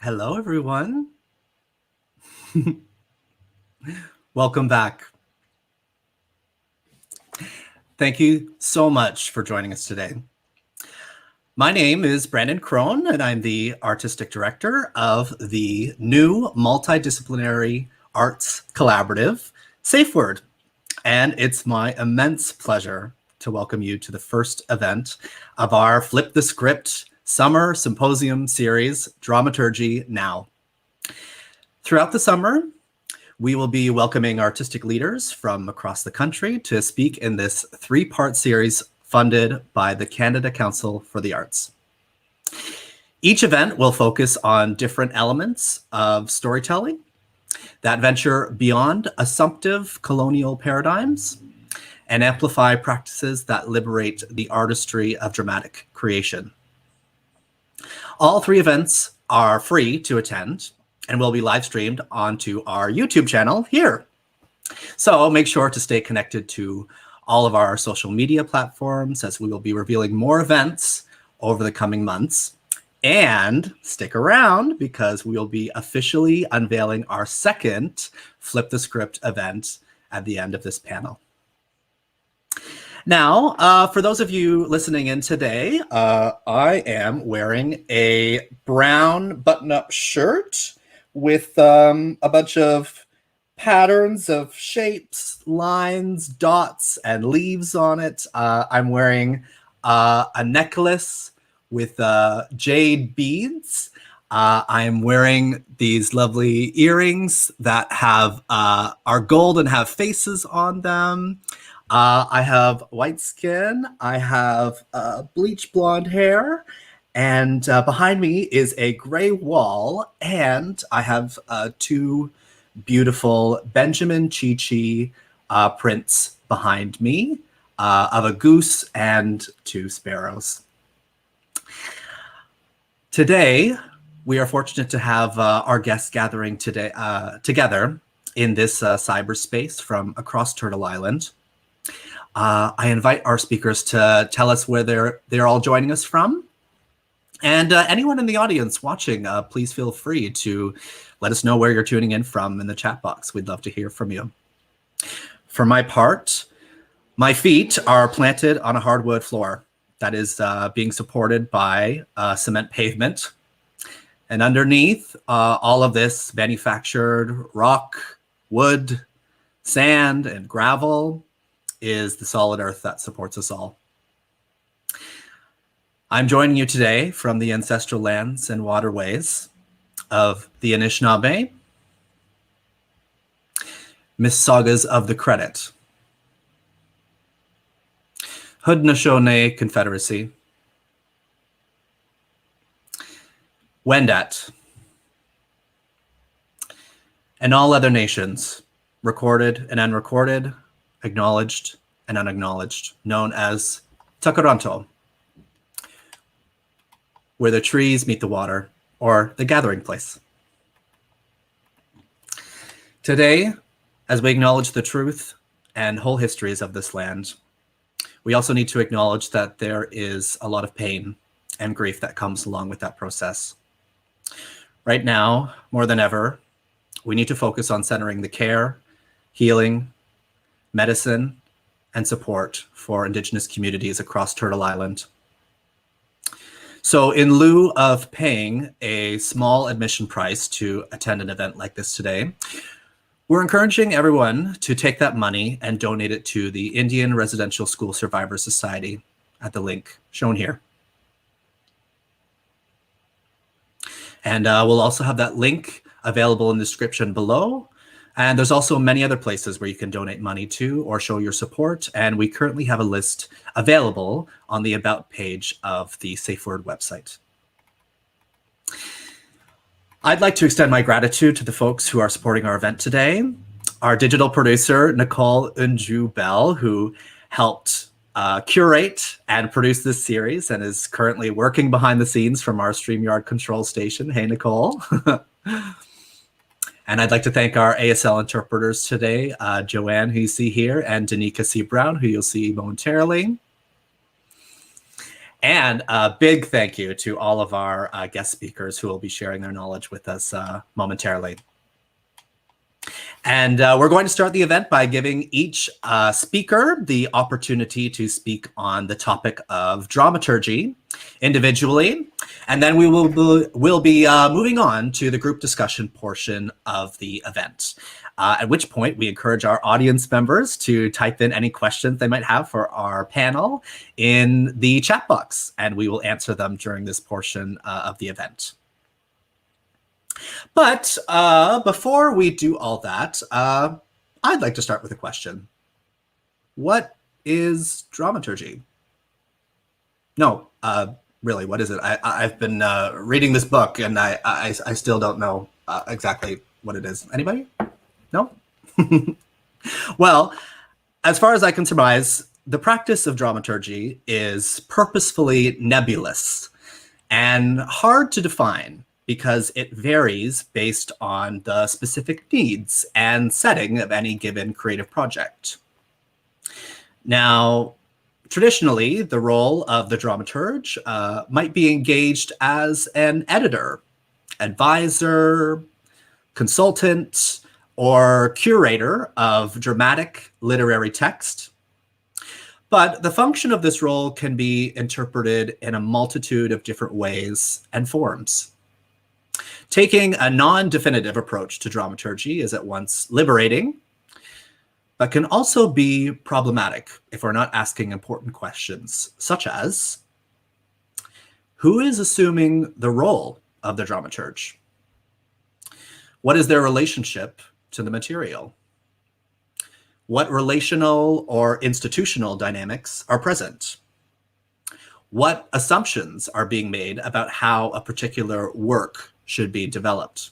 Hello, everyone. Welcome back. Thank you so much for joining us today. My name is Brandon Crone, and I'm the Artistic Director of the new multidisciplinary arts collaborative, SafeWord. And it's my immense pleasure to welcome you to the first event of our Flip the Script Summer Symposium Series, Dramaturgy Now. Throughout the summer, we will be welcoming artistic leaders from across the country to speak in this three-part series funded by the Canada Council for the Arts. Each event will focus on different elements of storytelling that venture beyond assumptive colonial paradigms and amplify practices that liberate the artistry of dramatic creation. All three events are free to attend and will be live streamed onto our YouTube channel here. So make sure to stay connected to all of our social media platforms as we will be revealing more events over the coming months. And stick around because we will be officially unveiling our second Flip the Script event at the end of this panel. Now, for those of you listening in today, I am wearing a brown button-up shirt with a bunch of patterns of shapes, lines, dots, and leaves on it. I'm wearing a necklace with jade beads. I'm wearing these lovely earrings that have are gold and have faces on them. I have white skin. I have bleach blonde hair. And behind me is a gray wall. And I have two beautiful Benjamin Chi-Chi prints behind me of a goose and two sparrows. Today, we are fortunate to have our guests gathering today together in this cyberspace from across Turtle Island. I invite our speakers to tell us where they're all joining us from. And anyone in the audience watching, please feel free to let us know where you're tuning in from in the chat box. We'd love to hear from you. For my part, my feet are planted on a hardwood floor that is being supported by cement pavement. And underneath all of this manufactured rock, wood, sand, and gravel is the solid earth that supports us all. I'm joining you today from the ancestral lands and waterways of the Anishinaabe, Mississaugas of the Credit, Haudenosaunee Confederacy, Wendat, and all other nations, recorded and unrecorded, acknowledged and unacknowledged, known as Takaranto, where the trees meet the water, or the gathering place. Today, as we acknowledge the truth and whole histories of this land, we also need to acknowledge that there is a lot of pain and grief that comes along with that process. Right now, more than ever, we need to focus on centering the care, healing, medicine, and support for Indigenous communities across Turtle Island. So in lieu of paying a small admission price to attend an event like this today, we're encouraging everyone to take that money and donate it to the Indian Residential School Survivors Society at the link shown here. And we'll also have that link available in the description below. And there's also many other places where you can donate money to or show your support. And we currently have a list available on the About page of the SafeWord website. I'd like to extend my gratitude to the folks who are supporting our event today. Our digital producer, Nicole Eun-Ju Bell, who helped curate and produce this series and is currently working behind the scenes from our StreamYard control station. Hey, Nicole. And I'd like to thank our ASL interpreters today, Joanne, who you see here, and Danica C. Brown, who you'll see momentarily. And a big thank you to all of our guest speakers who will be sharing their knowledge with us momentarily. And we're going to start the event by giving each speaker the opportunity to speak on the topic of dramaturgy individually. And then we'll be moving on to the group discussion portion of the event. At which point we encourage our audience members to type in any questions they might have for our panel in the chat box, and we will answer them during this portion of the event. But before we do all that, I'd like to start with a question. What is dramaturgy? No, really, what is it? I've been reading this book, and I still don't know exactly what it is. Anybody? No? Well, as far as I can surmise, the practice of dramaturgy is purposefully nebulous and hard to define because it varies based on the specific needs and setting of any given creative project. Now, traditionally, the role of the dramaturge might be engaged as an editor, advisor, consultant, or curator of dramatic literary text. But the function of this role can be interpreted in a multitude of different ways and forms. Taking a non-definitive approach to dramaturgy is at once liberating, but can also be problematic if we're not asking important questions, such as, who is assuming the role of the dramaturge? What is their relationship to the material? What relational or institutional dynamics are present? What assumptions are being made about how a particular work should be developed?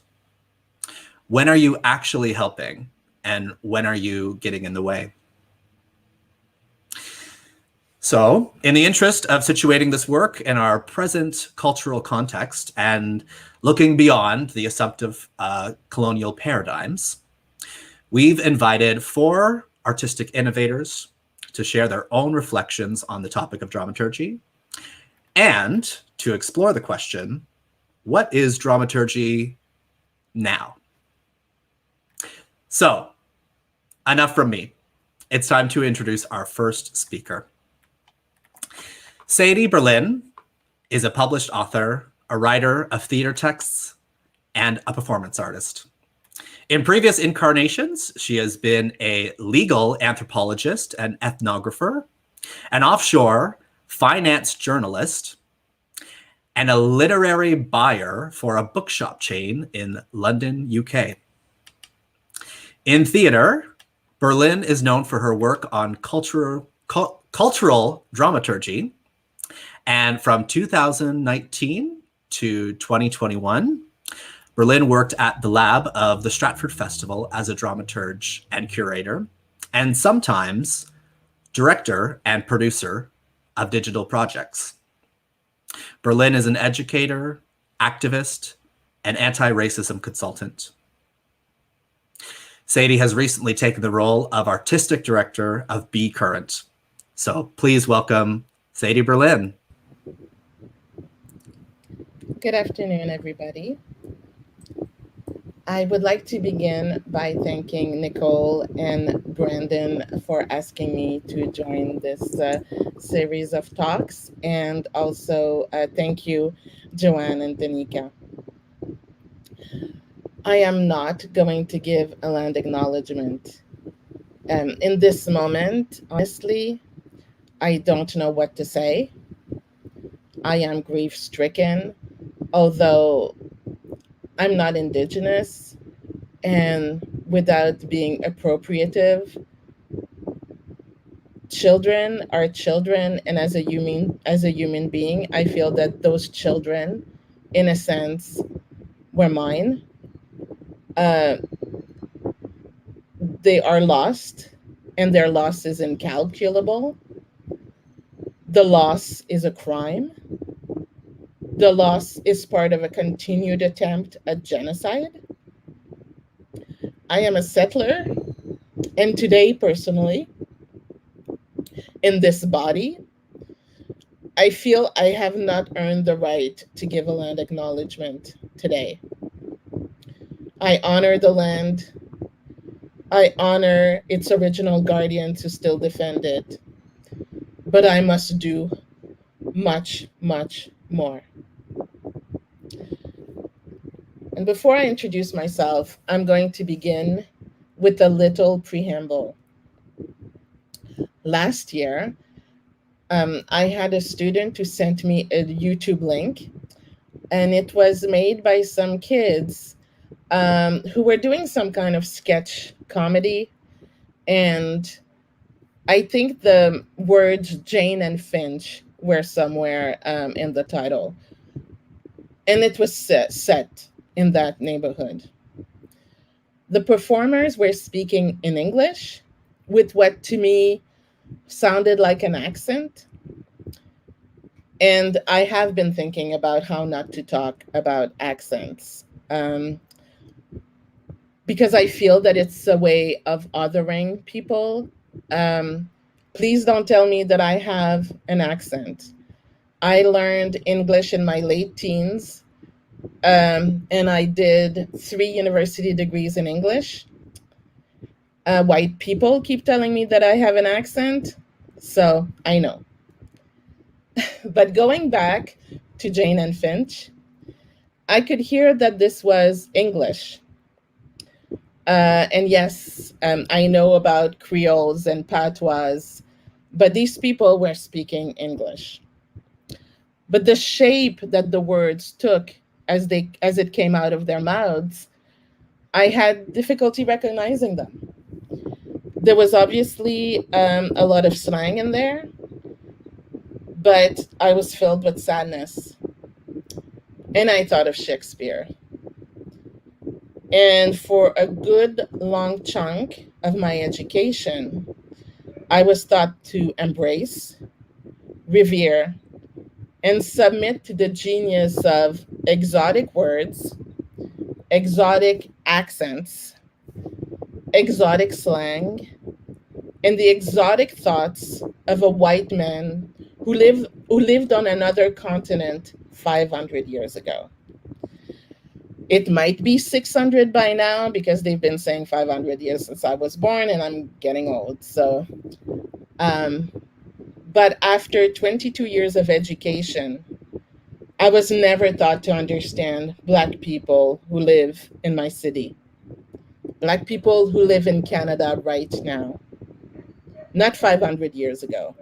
When are you actually helping, and when are you getting in the way? So, in the interest of situating this work in our present cultural context and looking beyond the assumptive colonial paradigms, we've invited 4 artistic innovators to share their own reflections on the topic of dramaturgy and to explore the question, what is dramaturgy now? So, enough from me. It's time to introduce our first speaker. Sadie Berlin is a published author, a writer of theater texts, and a performance artist. In previous incarnations, she has been a legal anthropologist and ethnographer, an offshore finance journalist, and a literary buyer for a bookshop chain in London, UK. In theater, Berlin is known for her work on cultural dramaturgy, and from 2019 to 2021, Berlin worked at the lab of the Stratford Festival as a dramaturge and curator, and sometimes director and producer of digital projects. Berlin is an educator, activist, and anti-racism consultant. Sadie has recently taken the role of artistic director of B Current. So please welcome Sadie Berlin. Good afternoon, everybody. I would like to begin by thanking Nicole and Brandon for asking me to join this series of talks, and also thank you, Joanne and Danica. I am not going to give a land acknowledgement. In this moment, honestly, I don't know what to say. I am grief-stricken, although I'm not Indigenous, and without being appropriative, children are children, and as a human being, I feel that those children, in a sense, were mine. They are lost, and their loss is incalculable. The loss is a crime. The loss is part of a continued attempt at genocide. I am a settler, and today, personally, in this body, I feel I have not earned the right to give a land acknowledgement today. I honor the land. I honor its original guardians who still defend it. But I must do much, much more. And before I introduce myself, I'm going to begin with a little preamble. Last year, I had a student who sent me a YouTube link, and it was made by some kids who were doing some kind of sketch comedy. And I think the words Jane and Finch were somewhere in the title. And it was set in that neighborhood. The performers were speaking in English with what to me sounded like an accent. And I have been thinking about how not to talk about accents because I feel that it's a way of othering people. Please don't tell me that I have an accent. I learned English in my late teens, and I did 3 university degrees in English. White people keep telling me that I have an accent, so I know. But going back to Jane and Finch, I could hear that this was English. And yes, I know about Creoles and patois, but these people were speaking English. But the shape that the words took as it came out of their mouths, I had difficulty recognizing them. There was obviously a lot of slang in there, but I was filled with sadness. And I thought of Shakespeare. And for a good long chunk of my education, I was taught to embrace, revere, and submit to the genius of exotic words, exotic accents, exotic slang, and the exotic thoughts of a white man who lived on another continent 500 years ago. It might be 600 by now because they've been saying 500 years since I was born and I'm getting old. So, but after 22 years of education, I was never taught to understand Black people who live in my city, Black people who live in Canada right now, not 500 years ago.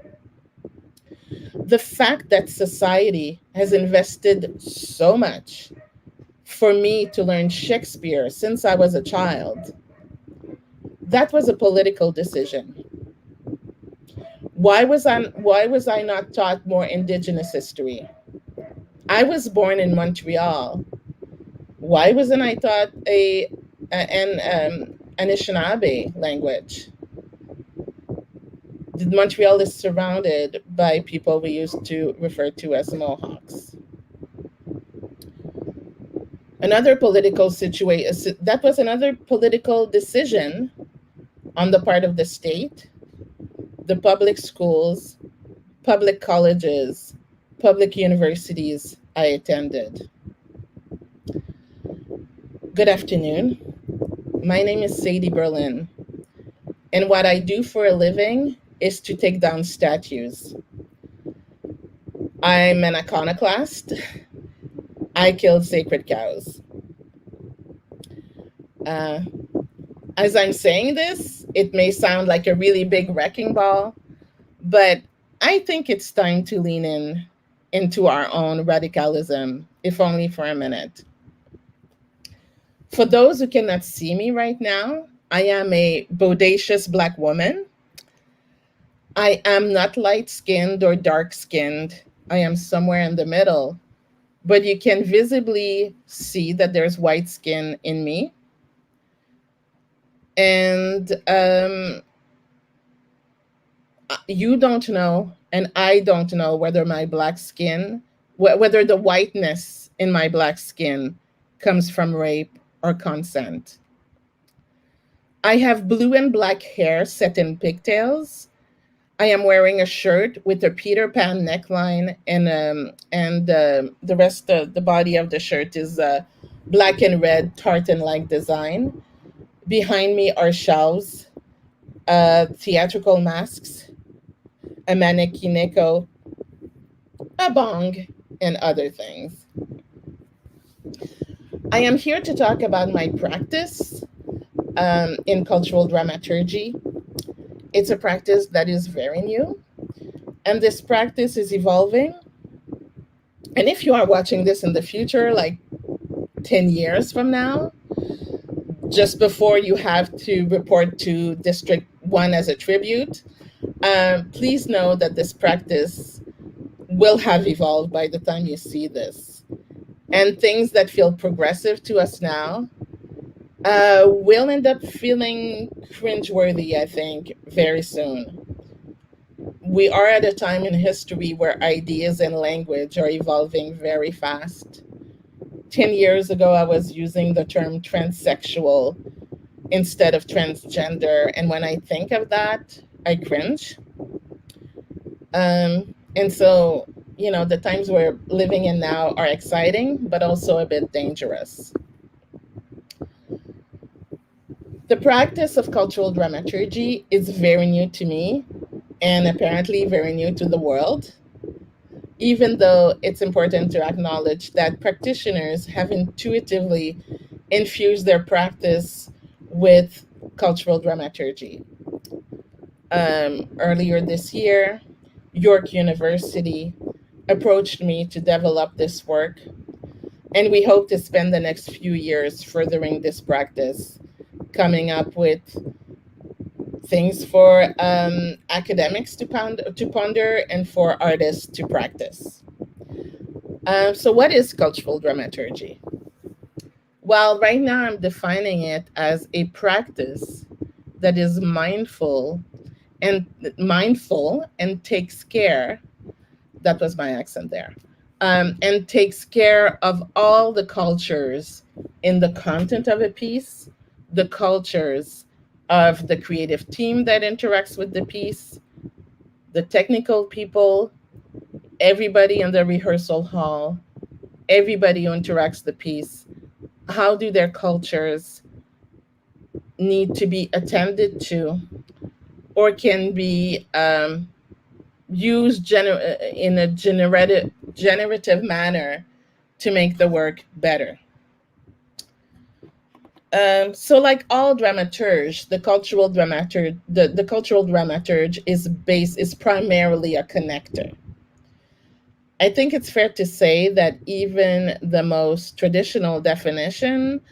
The fact that society has invested so much for me to learn Shakespeare since I was a child, that was a political decision. Why was I not taught more Indigenous history? I was born in Montreal. Why wasn't I taught an Anishinaabe language? Montreal is surrounded by people we used to refer to as Mohawks. Another political situation, that was another political decision on the part of the state, the public schools, public colleges, public universities I attended. Good afternoon. My name is Sadie Berlin, and what I do for a living is to take down statues. I'm an iconoclast. I killed sacred cows. As I'm saying this, it may sound like a really big wrecking ball, but I think it's time to lean into our own radicalism, if only for a minute. For those who cannot see me right now, I am a bodacious Black woman. I am not light-skinned or dark-skinned. I am somewhere in the middle, but you can visibly see that there's white skin in me. And you don't know, and I don't know whether my Black skin, whether the whiteness in my Black skin comes from rape or consent. I have blue and black hair set in pigtails. I am wearing a shirt with a Peter Pan neckline, and the rest of the body of the shirt is black and red tartan-like design. Behind me are shelves, theatrical masks, a mannequineko, a bong, and other things. I am here to talk about my practice in cultural dramaturgy. It's a practice that is very new, and this practice is evolving. And if you are watching this in the future, like 10 years from now, just before you have to report to District 1 as a tribute, please know that this practice will have evolved by the time you see this. And things that feel progressive to us now will end up feeling cringeworthy, I think, very soon. We are at a time in history where ideas and language are evolving very fast. 10 years ago, I was using the term transsexual instead of transgender. And when I think of that, I cringe. And so, the times we're living in now are exciting, but also a bit dangerous. The practice of cultural dramaturgy is very new to me and apparently very new to the world, even though it's important to acknowledge that practitioners have intuitively infused their practice with cultural dramaturgy. Earlier this year, York University approached me to develop this work, and we hope to spend the next few years furthering this practice, coming up with things for academics to ponder and for artists to practice. So what is cultural dramaturgy? Well, right now I'm defining it as a practice that is mindful and takes care, that was my accent there, and takes care of all the cultures in the content of a piece, the cultures of the creative team that interacts with the piece, the technical people, everybody in the rehearsal hall, everybody who interacts the piece. How do their cultures need to be attended to, or can be used in a generative manner to make the work better? So like all dramaturge, the cultural dramaturge is primarily a connector. I think it's fair to say that even the most traditional definition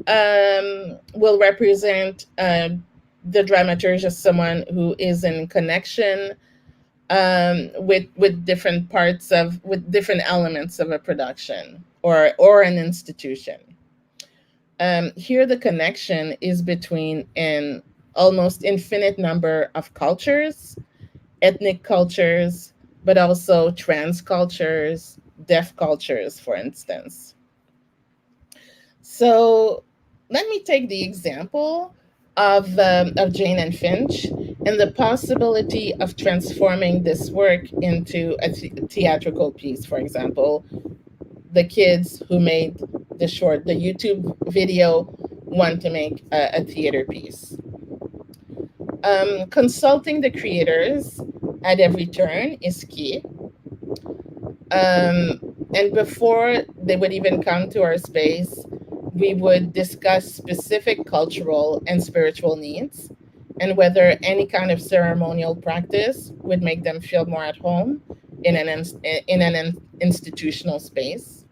will represent the dramaturge as someone who is in connection with different different elements of a production or an institution. Here, the connection is between an almost infinite number of cultures, ethnic cultures, but also trans cultures, deaf cultures, for instance. So let me take the example of Jane and Finch and the possibility of transforming this work into a theatrical piece. For example, the kids who made the YouTube video want to make a theater piece. Consulting the creators at every turn is key. And before they would even come to our space, we would discuss specific cultural and spiritual needs and whether any kind of ceremonial practice would make them feel more at home in an institutional space.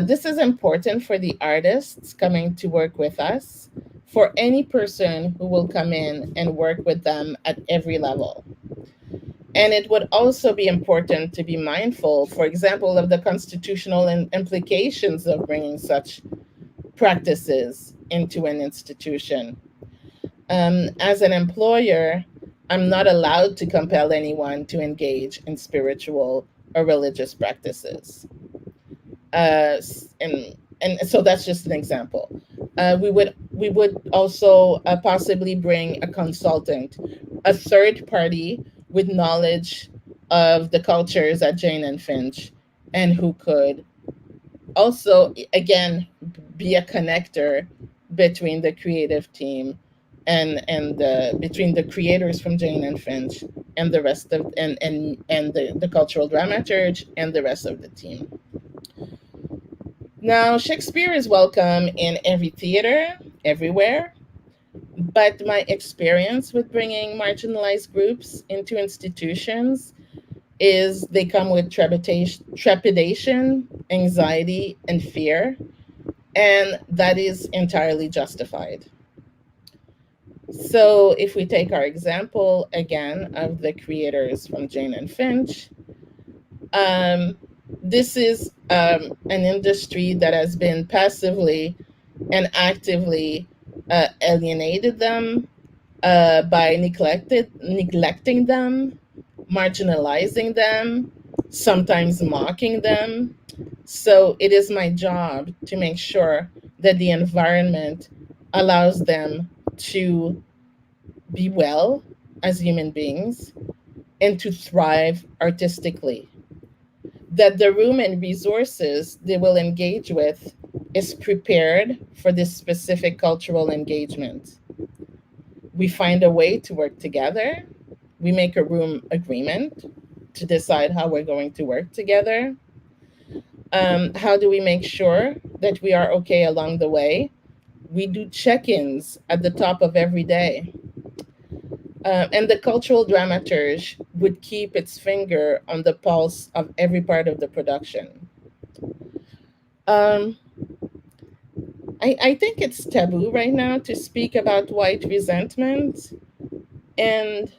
This is important for the artists coming to work with us, for any person who will come in and work with them at every level. And it would also be important to be mindful, for example, of the constitutional implications of bringing such practices into an institution. As an employer, I'm not allowed to compel anyone to engage in spiritual or religious practices. And so that's just an example. We would also possibly bring a consultant a third party with knowledge of the cultures at Jane and Finch, and who could also, again, be a connector between the creative team and between the creators from Jane and Finch and the rest of and the cultural dramaturge and the rest of the team. Now, Shakespeare is welcome in every theater, everywhere, but my experience with bringing marginalized groups into institutions is they come with trepidation, anxiety, and fear, and that is entirely justified. So, if we take our example again of the creators from Jane and Finch, um, this is an industry that has been passively and actively alienated them by neglecting them, marginalizing them, sometimes mocking them. So it is my job to make sure that the environment allows them to be well as human beings and to thrive artistically. That the room and resources they will engage with is prepared for this specific cultural engagement. We find a way to work together. We make a room agreement to decide how we're going to work together. How do we make sure that we are okay along the way? We do check-ins at the top of every day. And the cultural dramaturge would keep its finger on the pulse of every part of the production. Um, I think it's taboo right now to speak about white resentment, and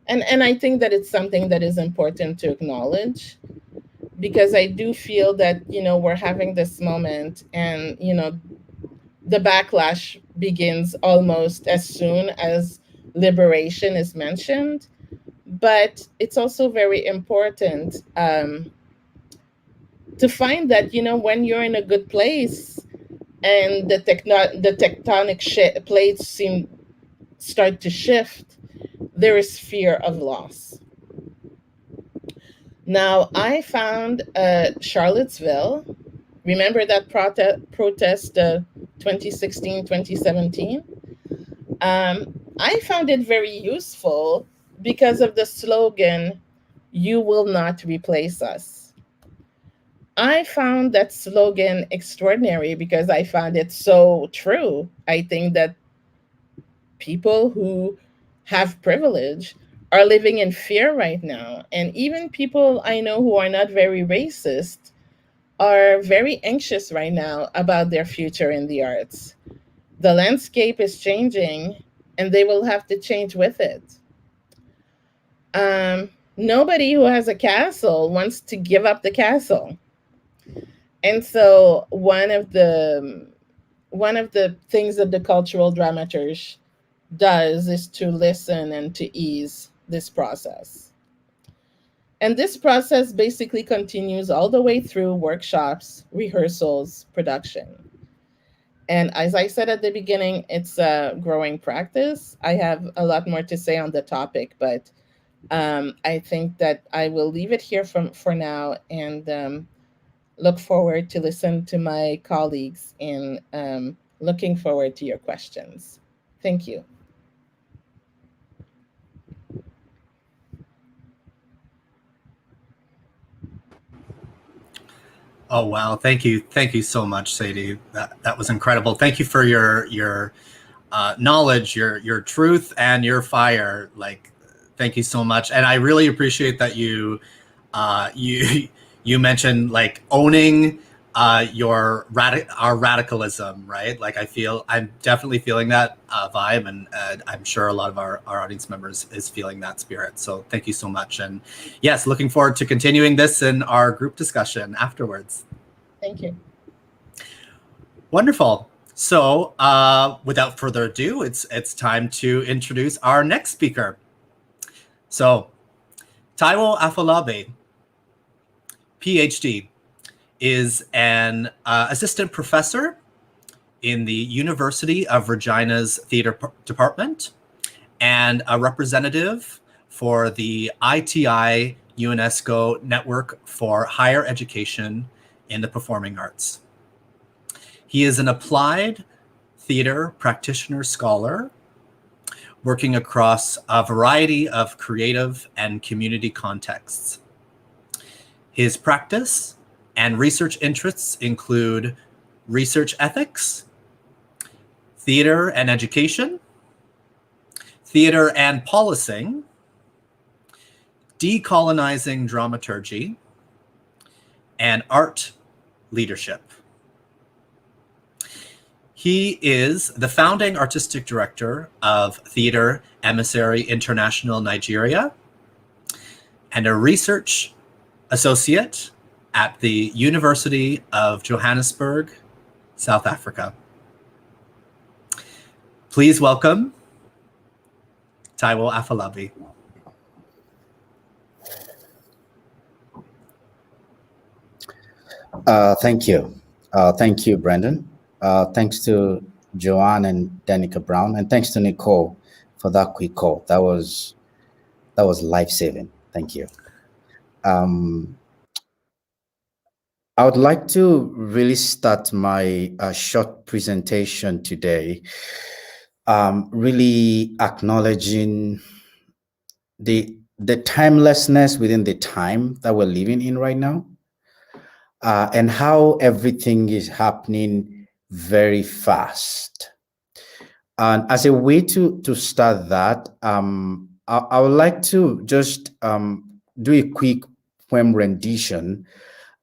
and I think that it's something that is important to acknowledge, because I do feel that we're having this moment, and the backlash begins almost as soon as liberation is mentioned. But it's also very important to find that when you're in a good place and the tectonic plates start to shift, there is fear of loss. Now, I found Charlottesville. Remember that protest 2016, 2017? I found it very useful because of the slogan, "You will not replace us." I found that slogan extraordinary because I found it so true. I think that people who have privilege are living in fear right now. And even people I know who are not very racist are very anxious right now about their future in the arts. The landscape is changing and they will have to change with it. Nobody who has a castle wants to give up the castle. And so one of the things that the cultural dramaturge does is to listen and to ease this process. And this process basically continues all the way through workshops, rehearsals, production. And as I said at the beginning, it's a growing practice. I have a lot more to say on the topic, but I think that I will leave it here for now, and look forward to listen to my colleagues, and looking forward to your questions. Thank you. Oh wow! Thank you so much, Sadie. That was incredible. Thank you for your knowledge, your truth, and your fire. Like, thank you so much. And I really appreciate that you you mentioned like owning our radicalism, right? Like I'm definitely feeling that vibe, and I'm sure a lot of our audience members is feeling that spirit. So thank you so much. And yes, looking forward to continuing this in our group discussion afterwards. Thank you. Wonderful. So without further ado, it's time to introduce our next speaker. So Taiwo Afolabi, PhD, is an assistant professor in the University of Regina's theater department and a representative for the ITI UNESCO Network for Higher Education in the Performing Arts. He is an applied theater practitioner scholar working across a variety of creative and community contexts. His practice and research interests include research ethics, theater and education, theater and policing, decolonizing dramaturgy, and art leadership. He is the founding artistic director of Theater Emissary International Nigeria and a research associate at the University of Johannesburg, South Africa. Please welcome Taiwo Afolabi. Thank you. Thank you, Brendan. Thanks to Joanne and Danica Brown, and thanks to Nicole for that quick call. That was life-saving. Thank you. I would like to really start my short presentation today, really acknowledging the timelessness within the time that we're living in right now, and how everything is happening very fast. And as a way to start that, I would like to just do a quick poem rendition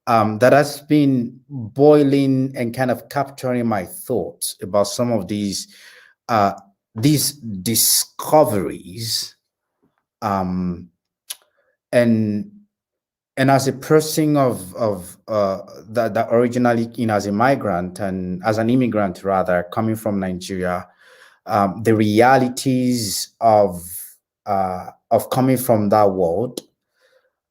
that has been boiling and kind of capturing my thoughts about some of these discoveries. And as a person that originally, as a migrant and as an immigrant rather, coming from Nigeria, the realities of coming from that world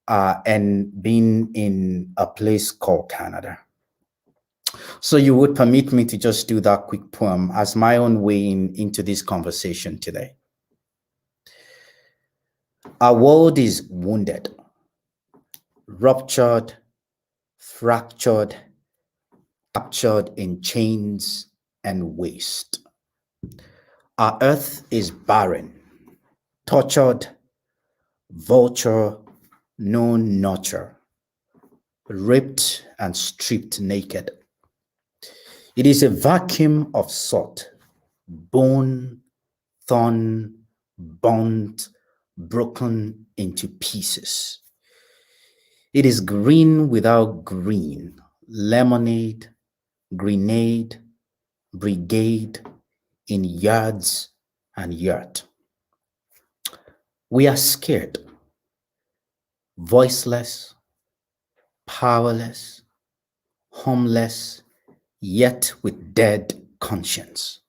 and being in a place called Canada. So you would permit me to just do that quick poem as my own way into this conversation today. Our world is wounded, ruptured, fractured, captured in chains and waste. Our earth is barren, tortured, vulture, no nurture, ripped and stripped naked. It is a vacuum of salt, bone, thorn, burnt, broken into pieces. It is green without green, lemonade, grenade, brigade, in yards and yard. We are scared, voiceless, powerless, homeless, yet with dead conscience.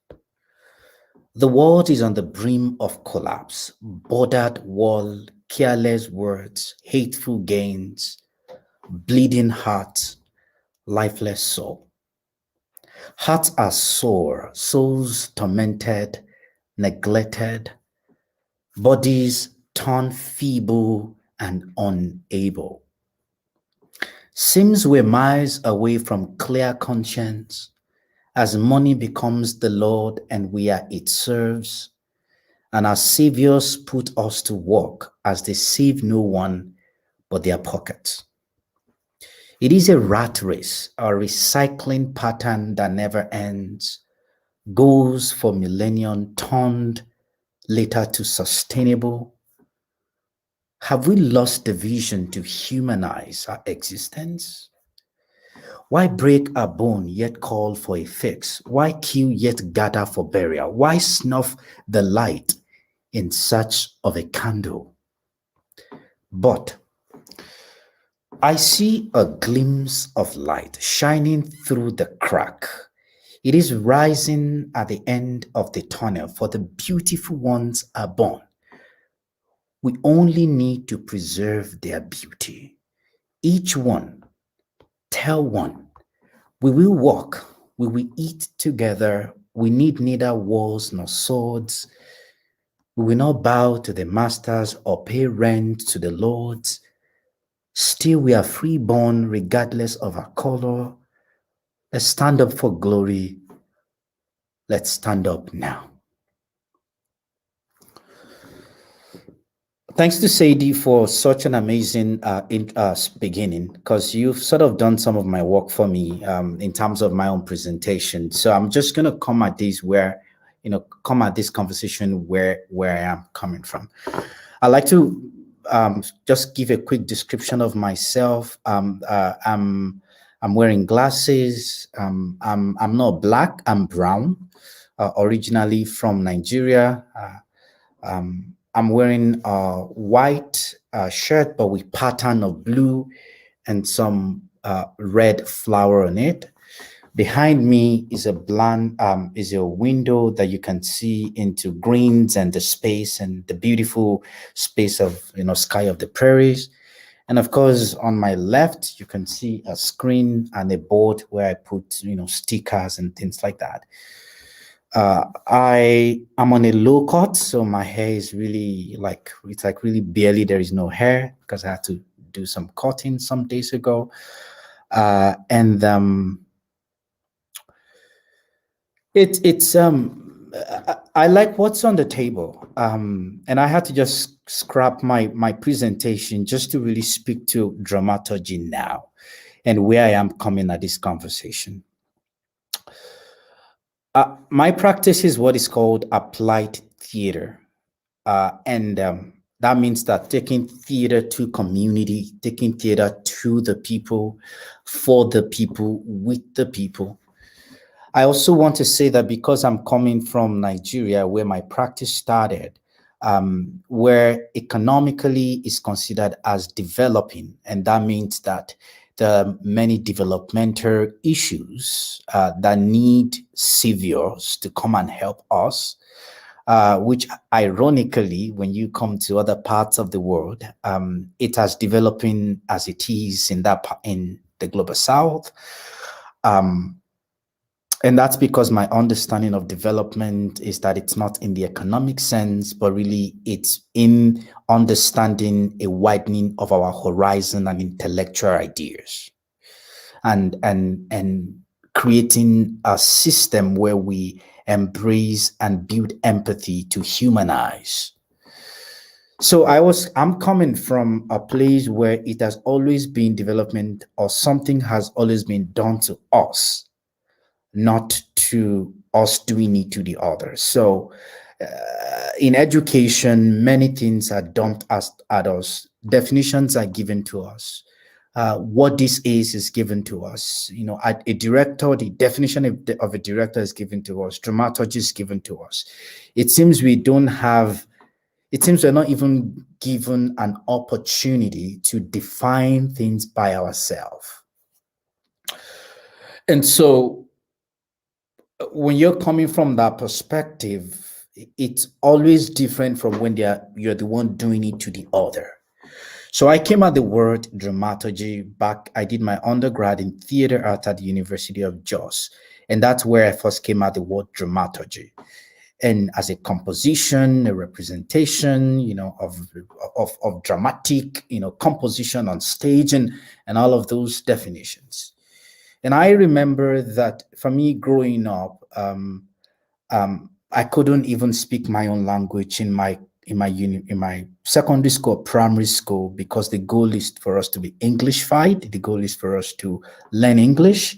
The world is on the brim of collapse, bordered wall, careless words, hateful gains, bleeding hearts, lifeless soul. Hearts are sore, souls tormented, neglected, bodies torn feeble and unable. Seems we're miles away from clear conscience as money becomes the Lord and we are its serfs, and our saviors put us to work as they save no one but their pockets. It is a rat race, a recycling pattern that never ends, goes for millennium, turned later to sustainable. Have we lost the vision to humanize our existence? Why break a bone yet call for a fix? Why kill yet gather for burial? Why snuff the light in search of a candle? But I see a glimpse of light shining through the crack. It is rising at the end of the tunnel, for the beautiful ones are born. We only need to preserve their beauty. Each one, tell one, we will walk, we will eat together. We need neither walls nor swords. We will not bow to the masters or pay rent to the lords. Still, we are freeborn regardless of our color. Let's stand up for glory. Let's stand up now. Thanks to Sadie for such an amazing beginning, because you've sort of done some of my work for me in terms of my own presentation. So I'm just going to come at this conversation where I am coming from. I'd like to just give a quick description of myself. I'm wearing glasses. I'm not black. I'm brown. Originally from Nigeria. I'm wearing a white shirt, but with pattern of blue and some red flower on it. Behind me is a window that you can see into greens and the space and the beautiful space of, sky of the prairies. And of course, on my left, you can see a screen and a board where I put, stickers and things like that. I am on a low cut, so my hair is really really barely, there is no hair because I had to do some cutting some days ago. I like what's on the table. And I had to just scrap my presentation just to really speak to dramaturgy now and where I am coming at this conversation. My practice is what is called applied theater. And that means that taking theater to community, taking theater to the people, for the people, with the people. I also want to say that because I'm coming from Nigeria, where my practice started, where economically is considered as developing, and that means that there are many developmental issues that need saviors to come and help us, which ironically, when you come to other parts of the world, it has developing as it is in the global south. And that's because my understanding of development is that it's not in the economic sense, but really it's in understanding a widening of our horizon and intellectual ideas, and creating a system where we embrace and build empathy to humanize. So I'm coming from a place where it has always been development, or something has always been done to us, not to us doing it to the others. So in education, many things are dumped at us. Definitions are given to us. What this is given to us. A director, the definition of a director is given to us. Dramaturgy is given to us. It seems we're not even given an opportunity to define things by ourselves. And so when you're coming from that perspective, it's always different from when you're the one doing it to the other. So I came at the word dramaturgy back. I did my undergrad in theater art at the University of Jos, and that's where I first came at the word dramaturgy. And as a composition, a representation, of dramatic, composition on stage, and all of those definitions. And I remember that for me growing up, I couldn't even speak my own language in my secondary school, primary school, because the goal is for us to be English-fied. The goal is for us to learn English.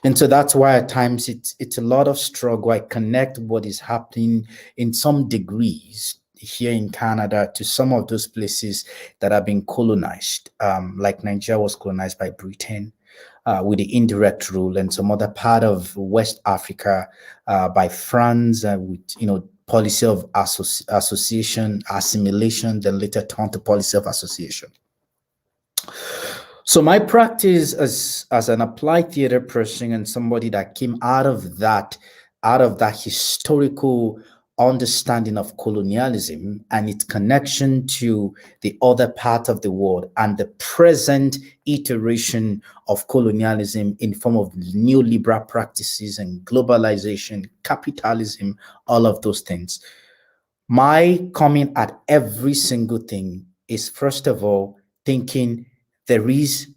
And so that's why at times it's a lot of struggle. I connect what is happening in some degrees here in Canada to some of those places that have been colonized, like Nigeria was colonized by Britain. With the indirect rule, and some other part of West Africa by France, with policy of association, assimilation, then later turned to policy of association. So my practice as an applied theater person and somebody that came out of that historical understanding of colonialism and its connection to the other part of the world and the present iteration of colonialism in form of neoliberal practices and globalization, capitalism, all of those things. My coming at every single thing is, first of all, thinking there is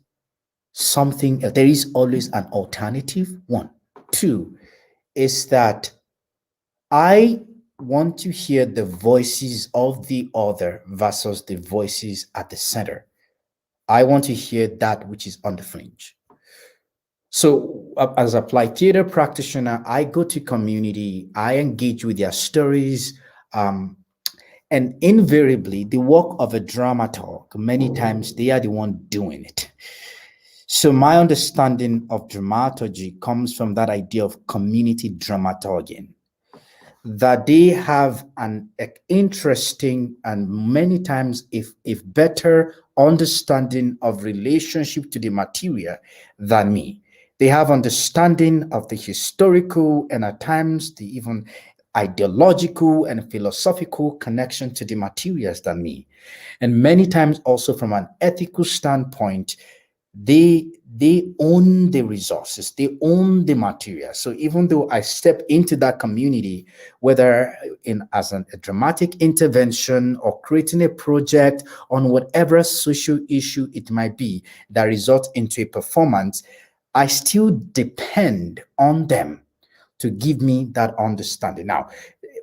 something, there is always an alternative. One. Two is that I want to hear the voices of the other versus the voices at the center. I want to hear that which is on the fringe. So, as a applied theater practitioner, I go to community, I engage with their stories, and invariably, the work of a dramaturg, many times they are the one doing it. So, my understanding of dramaturgy comes from that idea of community dramaturging, that they have an interesting and many times if better understanding of relationship to the material than me. They have understanding of the historical and at times the even ideological and philosophical connection to the materials than me. And many times also from an ethical standpoint, they own the resources, they own the material. So even though I step into that community, whether in as a dramatic intervention or creating a project on whatever social issue it might be that results into a performance, I still depend on them to give me that understanding. Now,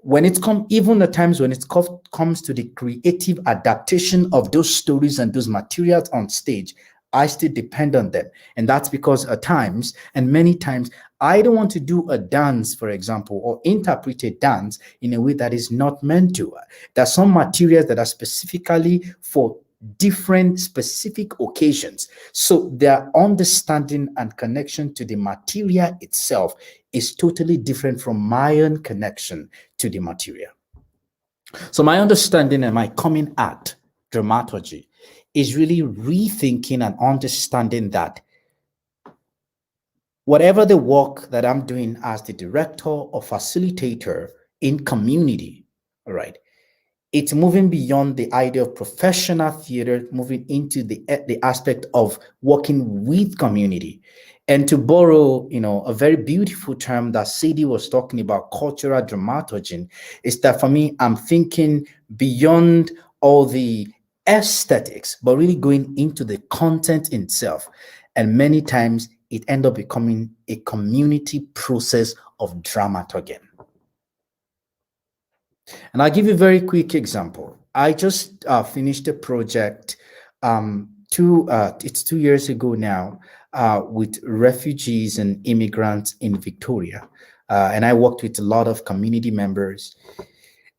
when it comes, even the times when it comes to the creative adaptation of those stories and those materials on stage, I still depend on them. And that's because at times, and many times, I don't want to do a dance, for example, or interpret a dance in a way that is not meant to. There are some materials that are specifically for different specific occasions. So their understanding and connection to the material itself is totally different from my own connection to the material. So my understanding and my coming at dramaturgy is really rethinking and understanding that whatever the work that I'm doing as the director or facilitator in community, all right, it's moving beyond the idea of professional theater, moving into the aspect of working with community. And to borrow, a very beautiful term that Sadie was talking about, cultural dramaturgy, is that for me, I'm thinking beyond all the aesthetics, but really going into the content itself. And many times it ends up becoming a community process of dramaturgy. And I'll give you a very quick example. I just finished a project it's 2 years ago now with refugees and immigrants in Victoria. And I worked with a lot of community members.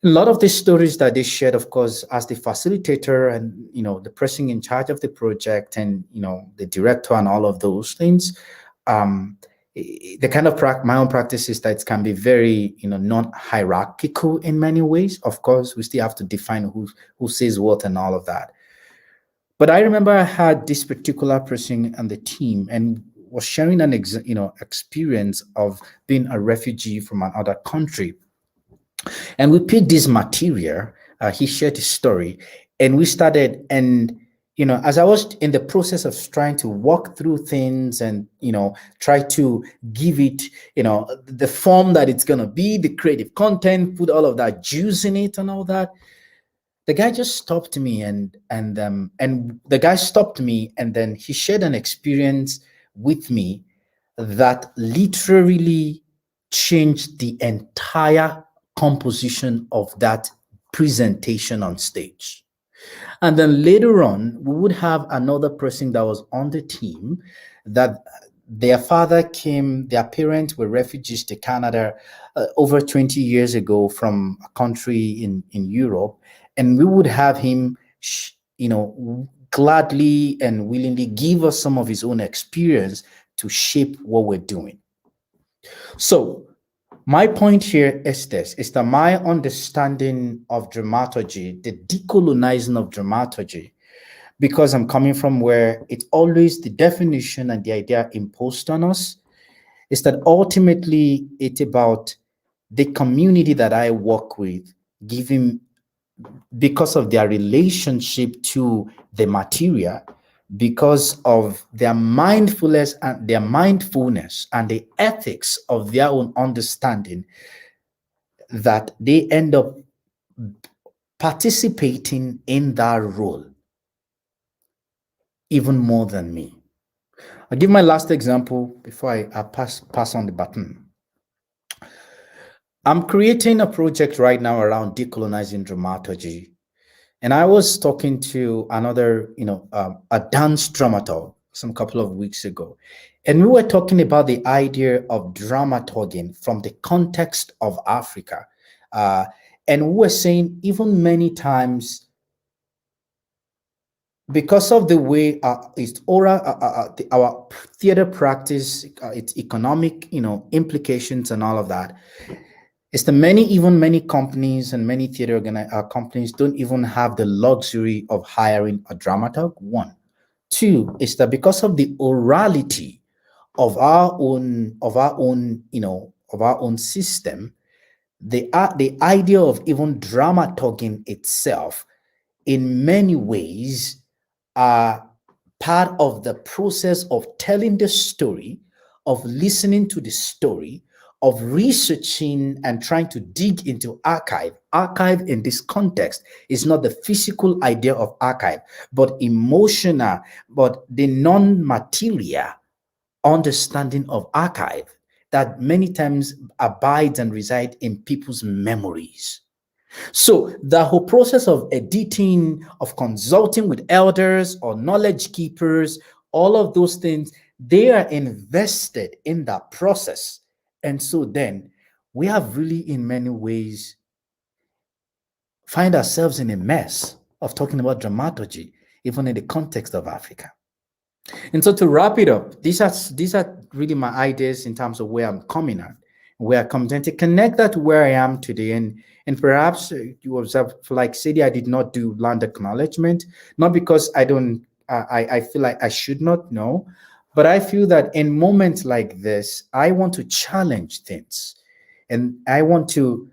A lot of the stories that they shared, of course, as the facilitator and, the person in charge of the project and, the director and all of those things, the kind of my own practice is that it can be very, non-hierarchical in many ways. Of course, we still have to define who says what and all of that. But I remember I had this particular person on the team and was sharing an experience of being a refugee from another country. And we picked this material. He shared his story, and we started. And as I was in the process of trying to walk through things and try to give it the form that it's gonna be, the creative content, put all of that juice in it and all that, the guy just stopped me and the guy stopped me, and then he shared an experience with me that literally changed the entire composition of that presentation on stage. And then later on, we would have another person that was on the team that their father came, their parents were refugees to Canada over 20 years ago from a country in Europe. And we would have him, gladly and willingly give us some of his own experience to shape what we're doing. So my point here is this, is that my understanding of dramaturgy, the decolonizing of dramaturgy, because I'm coming from where it's always the definition and the idea imposed on us, is that ultimately it's about the community that I work with giving, because of their relationship to the material, because of their mindfulness and the ethics of their own understanding, that they end up participating in that role even more than me. I'll give my last example before I pass on the baton. I'm creating a project right now around decolonizing dramaturgy. And I was talking to another, a dance dramaturg some couple of weeks ago. And we were talking about the idea of dramaturging from the context of Africa. And we were saying even many times, because of the way it's oral, our theater practice, its economic, implications and all of that, it's the many companies and many theater companies don't even have the luxury of hiring a dramaturg. One. Two is that because of the orality of our own system, the idea of even dramaturging itself in many ways are part of the process of telling the story, of listening to the story, of researching and trying to dig into archive. Archive in this context is not the physical idea of archive, but emotional, but the non-material understanding of archive that many times abides and resides in people's memories. So the whole process of editing, of consulting with elders or knowledge keepers, all of those things, they are invested in that process. And so then we have really in many ways find ourselves in a mess of talking about dramaturgy, even in the context of Africa. And so to wrap it up, these are really my ideas in terms of where I'm coming at, where I'm coming to connect that to where I am today. And perhaps you observe, like Sadie, I did not do land acknowledgement, not because I feel like I should not know, but I feel that in moments like this, I want to challenge things. And I want to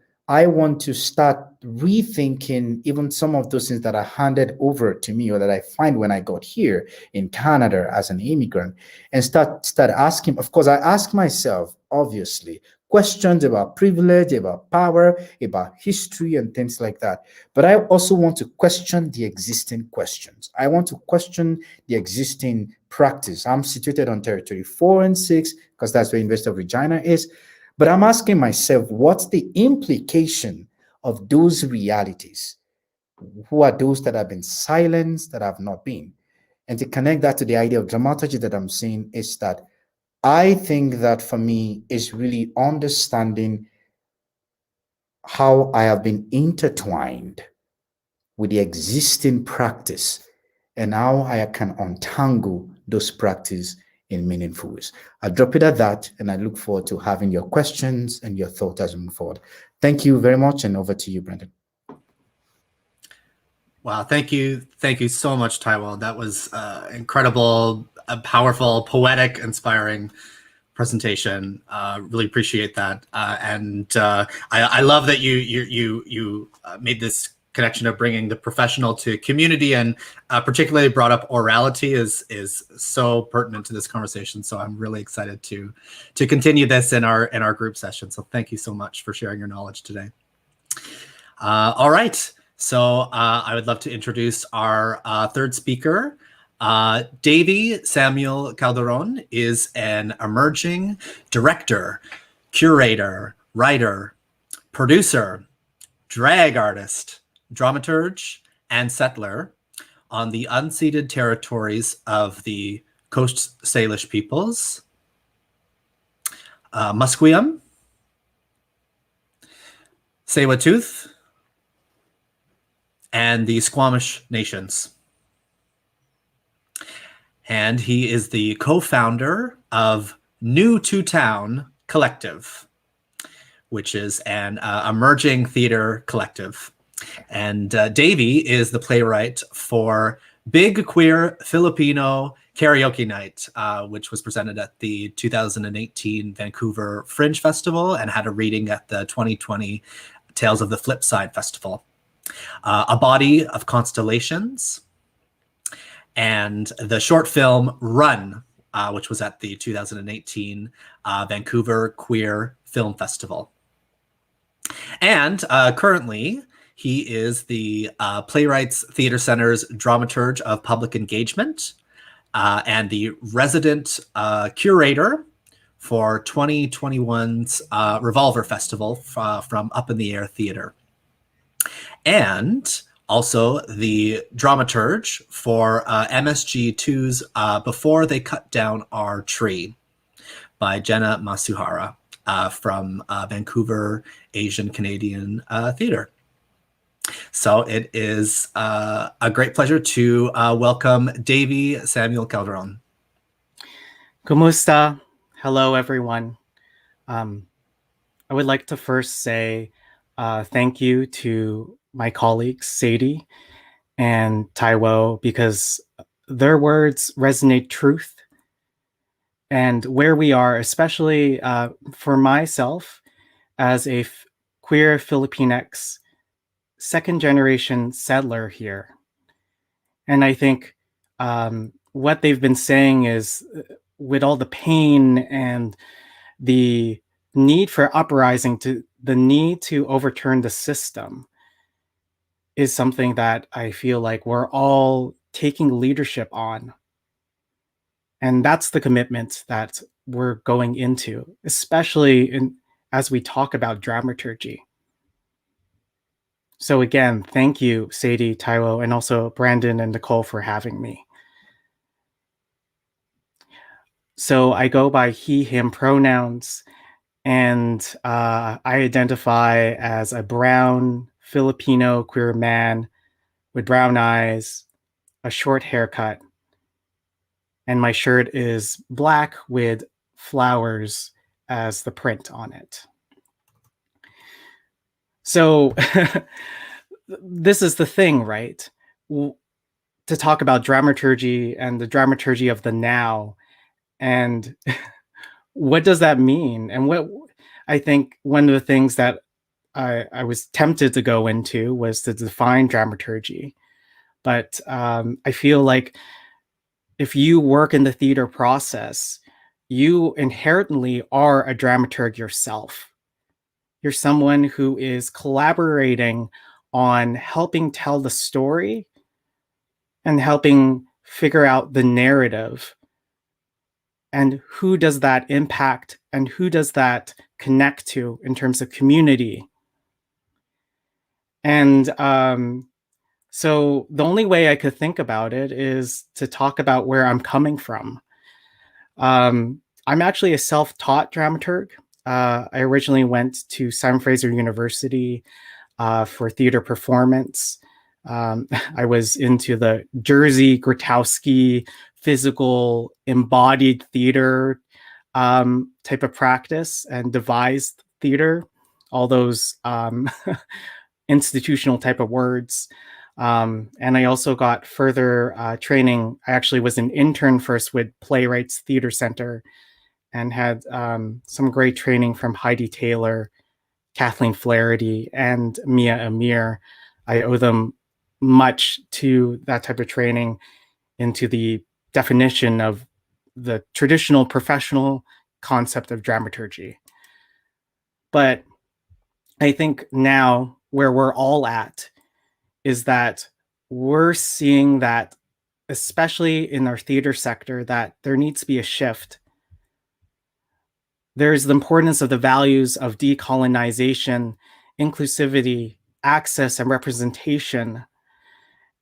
start rethinking even some of those things that are handed over to me or that I find when I got here in Canada as an immigrant, and start asking. Of course, I ask myself, obviously, questions about privilege, about power, about history and things like that. But I also want to question the existing questions. I want to question the existing practice. I'm situated on territory 4 and 6 because that's where University of Regina is. But I'm asking myself, what's the implication of those realities? Who are those that have been silenced, that have not been? And to connect that to the idea of dramaturgy that I'm saying is that I think that for me is really understanding how I have been intertwined with the existing practice and how I can untangle those practices in meaningful ways. I'll drop it at that, and I look forward to having your questions and your thoughts as we move forward. Thank you very much, and over to you, Brendan. Wow, thank you so much, Taiwo. That was incredible, powerful, poetic, inspiring presentation. Really appreciate that, and I love that you made this connection of bringing the professional to community, and particularly brought up orality is so pertinent to this conversation. So I'm really excited to continue this in our group session. So thank you so much for sharing your knowledge today. All right. So I would love to introduce our third speaker. Davey Samuel Calderon is an emerging director, curator, writer, producer, drag artist, dramaturge, and settler on the unceded territories of the Coast Salish peoples, Musqueam, Tsleil-Waututh, and the Squamish Nations. And he is the co-founder of New to Town Collective, which is an emerging theater collective. And Davey is the playwright for Big Queer Filipino Karaoke Night, which was presented at the 2018 Vancouver Fringe Festival and had a reading at the 2020 Tales of the Flip Side Festival. A Body of Constellations, and the short film Run, which was at the 2018 Vancouver Queer Film Festival. And currently, He is the Playwrights Theater Center's Dramaturge of Public Engagement and the resident curator for 2021's Revolver Festival from Up in the Air Theater. And also the dramaturge for MSG2's Before They Cut Down Our Tree by Jenna Masuhara from Vancouver Asian Canadian Theater. So it is a great pleasure to welcome Davey Samuel Calderon. Kumusta? Hello, everyone. I would like to first say thank you to my colleagues, Sadie and Taiwo, because their words resonate truth. And where we are, especially for myself as a queer Filipinx second-generation settler here. And I think what they've been saying is, with all the pain and the need for uprising, the need to overturn the system is something that I feel like we're all taking leadership on. And that's the commitment that we're going into, especially as we talk about dramaturgy. So again, thank you, Sadie, Taiwo, and also Brandon and Nicole for having me. So I go by he, him pronouns, and I identify as a brown Filipino queer man with brown eyes, a short haircut, and my shirt is black with flowers as the print on it. So this is the thing, right? To talk about dramaturgy and the dramaturgy of the now, and what does that mean? And what I think one of the things that I was tempted to go into was to define dramaturgy. But I feel like if you work in the theater process, you inherently are a dramaturg yourself. You're someone who is collaborating on helping tell the story and helping figure out the narrative. And who does that impact and who does that connect to in terms of community? And so the only way I could think about it is to talk about where I'm coming from. I'm actually a self-taught dramaturg. I originally went to Simon Fraser University for theater performance. I was into the Jerzy Grotowski physical embodied theater type of practice and devised theater, all those institutional type of words. And I also got further training. I actually was an intern first with Playwrights Theater Center and had some great training from Heidi Taylor, Kathleen Flaherty, and Mia Amir. I owe them much to that type of training into the definition of the traditional professional concept of dramaturgy. But I think now where we're all at is that we're seeing that, especially in our theater sector, that there needs to be a shift. There's the importance of the values of decolonization, inclusivity, access, and representation.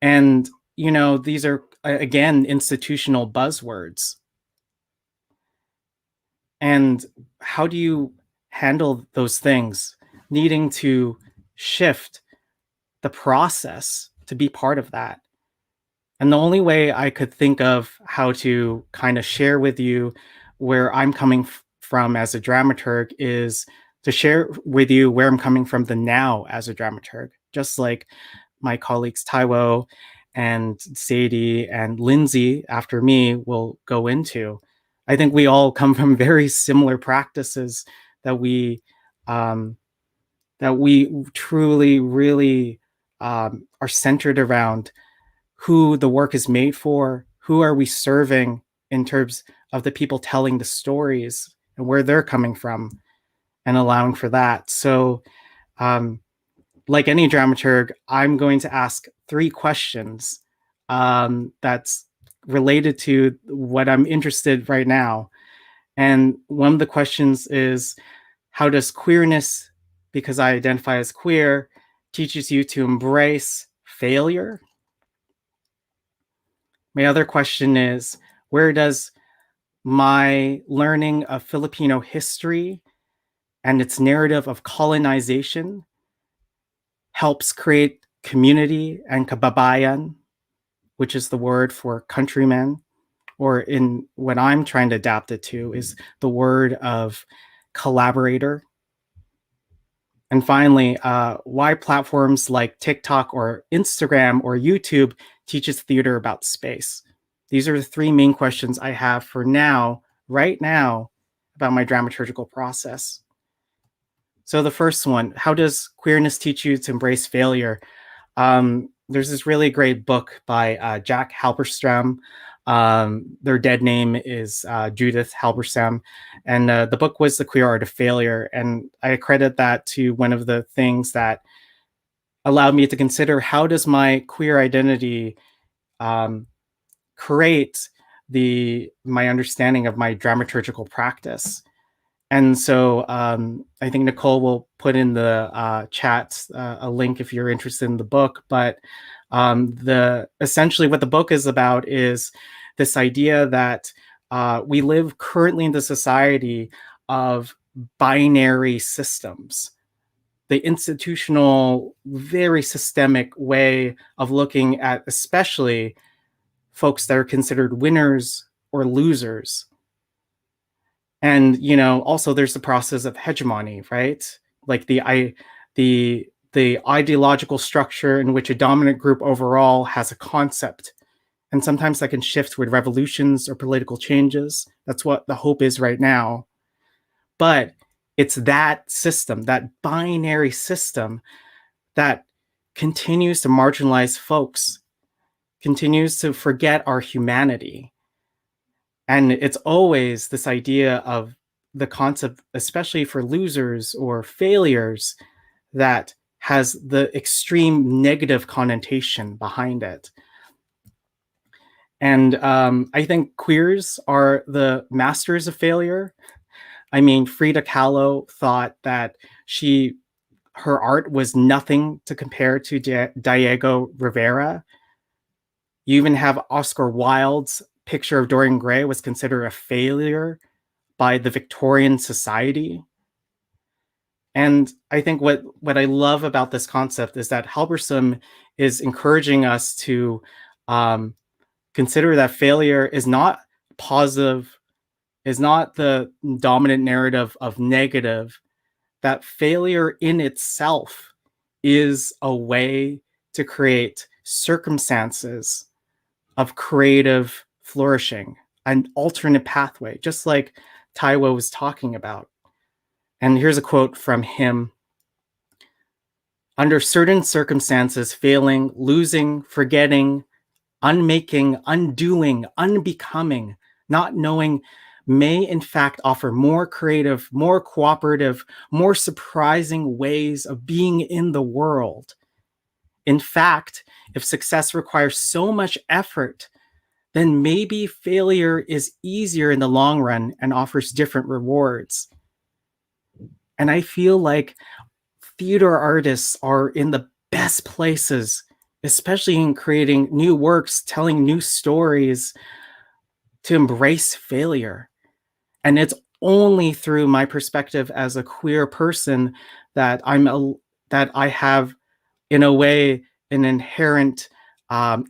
And, you know, these are, again, institutional buzzwords. And how do you handle those things? Needing to shift the process to be part of that. And the only way I could think of how to kind of share with you where I'm coming from as a dramaturg is to share with you where I'm coming from the now as a dramaturg, just like my colleagues Taiwo and Sadie and Lindsay after me will go into. I think we all come from very similar practices that we truly really are centered around who the work is made for, who are we serving in terms of the people telling the stories and where they're coming from, and allowing for that. So like any dramaturg, I'm going to ask 3 questions that's related to what I'm interested right now. And one of the questions is, how does queerness, because I identify as queer, teaches you to embrace failure? My other question is, where does my learning of Filipino history and its narrative of colonization helps create community and kababayan, which is the word for countrymen, or in what I'm trying to adapt it to is the word of collaborator. And finally, why platforms like TikTok or Instagram or YouTube teaches theater about space. These are the 3 main questions I have for now, right now, about my dramaturgical process. So the first one, how does queerness teach you to embrace failure? There's this really great book by Jack Halberstam. Their dead name is Judith Halberstam. And the book was The Queer Art of Failure. And I credit that to one of the things that allowed me to consider, how does my queer identity create my understanding of my dramaturgical practice? And so I think Nicole will put in the chat a link if you're interested in the book. But essentially what the book is about is this idea that we live currently in the society of binary systems, the institutional, very systemic way of looking at especially folks that are considered winners or losers. And, also there's the process of hegemony, right? Like the ideological structure in which a dominant group overall has a concept. And sometimes that can shift with revolutions or political changes. That's what the hope is right now. But it's that system, that binary system, that continues to marginalize folks, continues to forget our humanity. And it's always this idea of the concept, especially for losers or failures, that has the extreme negative connotation behind it. And I think queers are the masters of failure. I mean, Frida Kahlo thought that her art was nothing to compare to Diego Rivera. You even have Oscar Wilde's picture of Dorian Gray was considered a failure by the Victorian society. And I think what I love about this concept is that Halberstam is encouraging us to consider that failure is not positive, is not the dominant narrative of negative, that failure in itself is a way to create circumstances of creative flourishing, an alternate pathway, just like Taiwo was talking about. And here's a quote from him. Under certain circumstances, failing, losing, forgetting, unmaking, undoing, unbecoming, not knowing may in fact offer more creative, more cooperative, more surprising ways of being in the world. In fact, if success requires so much effort, then maybe failure is easier in the long run and offers different rewards. And I feel like theater artists are in the best places, especially in creating new works, telling new stories, to embrace failure. And it's only through my perspective as a queer person that I have, in a way, an inherent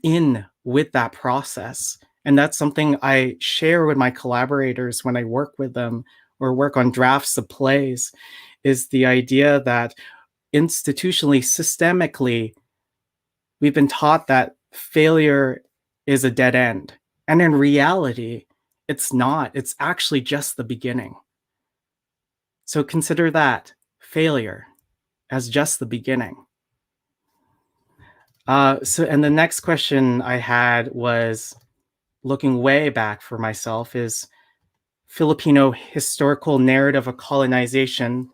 in with that process. And that's something I share with my collaborators when I work with them or work on drafts of plays, is the idea that institutionally, systemically, we've been taught that failure is a dead end. And in reality, it's not. It's actually just the beginning. So consider that, failure, as just the beginning. And the next question I had was, looking way back for myself, is Filipino historical narrative of colonization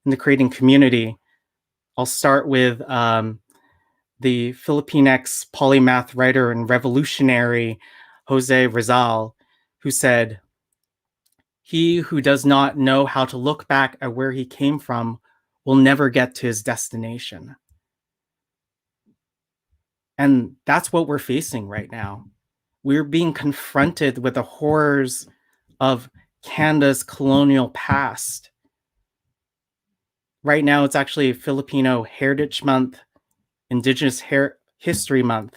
and the creating community I'll start with the Filipinx polymath writer and revolutionary Jose Rizal, who said, "He who does not know how to look back at where he came from will never get to his destination." And that's what we're facing right now. We're being confronted with the horrors of Canada's colonial past. Right now, it's actually Filipino Heritage Month, Indigenous History Month.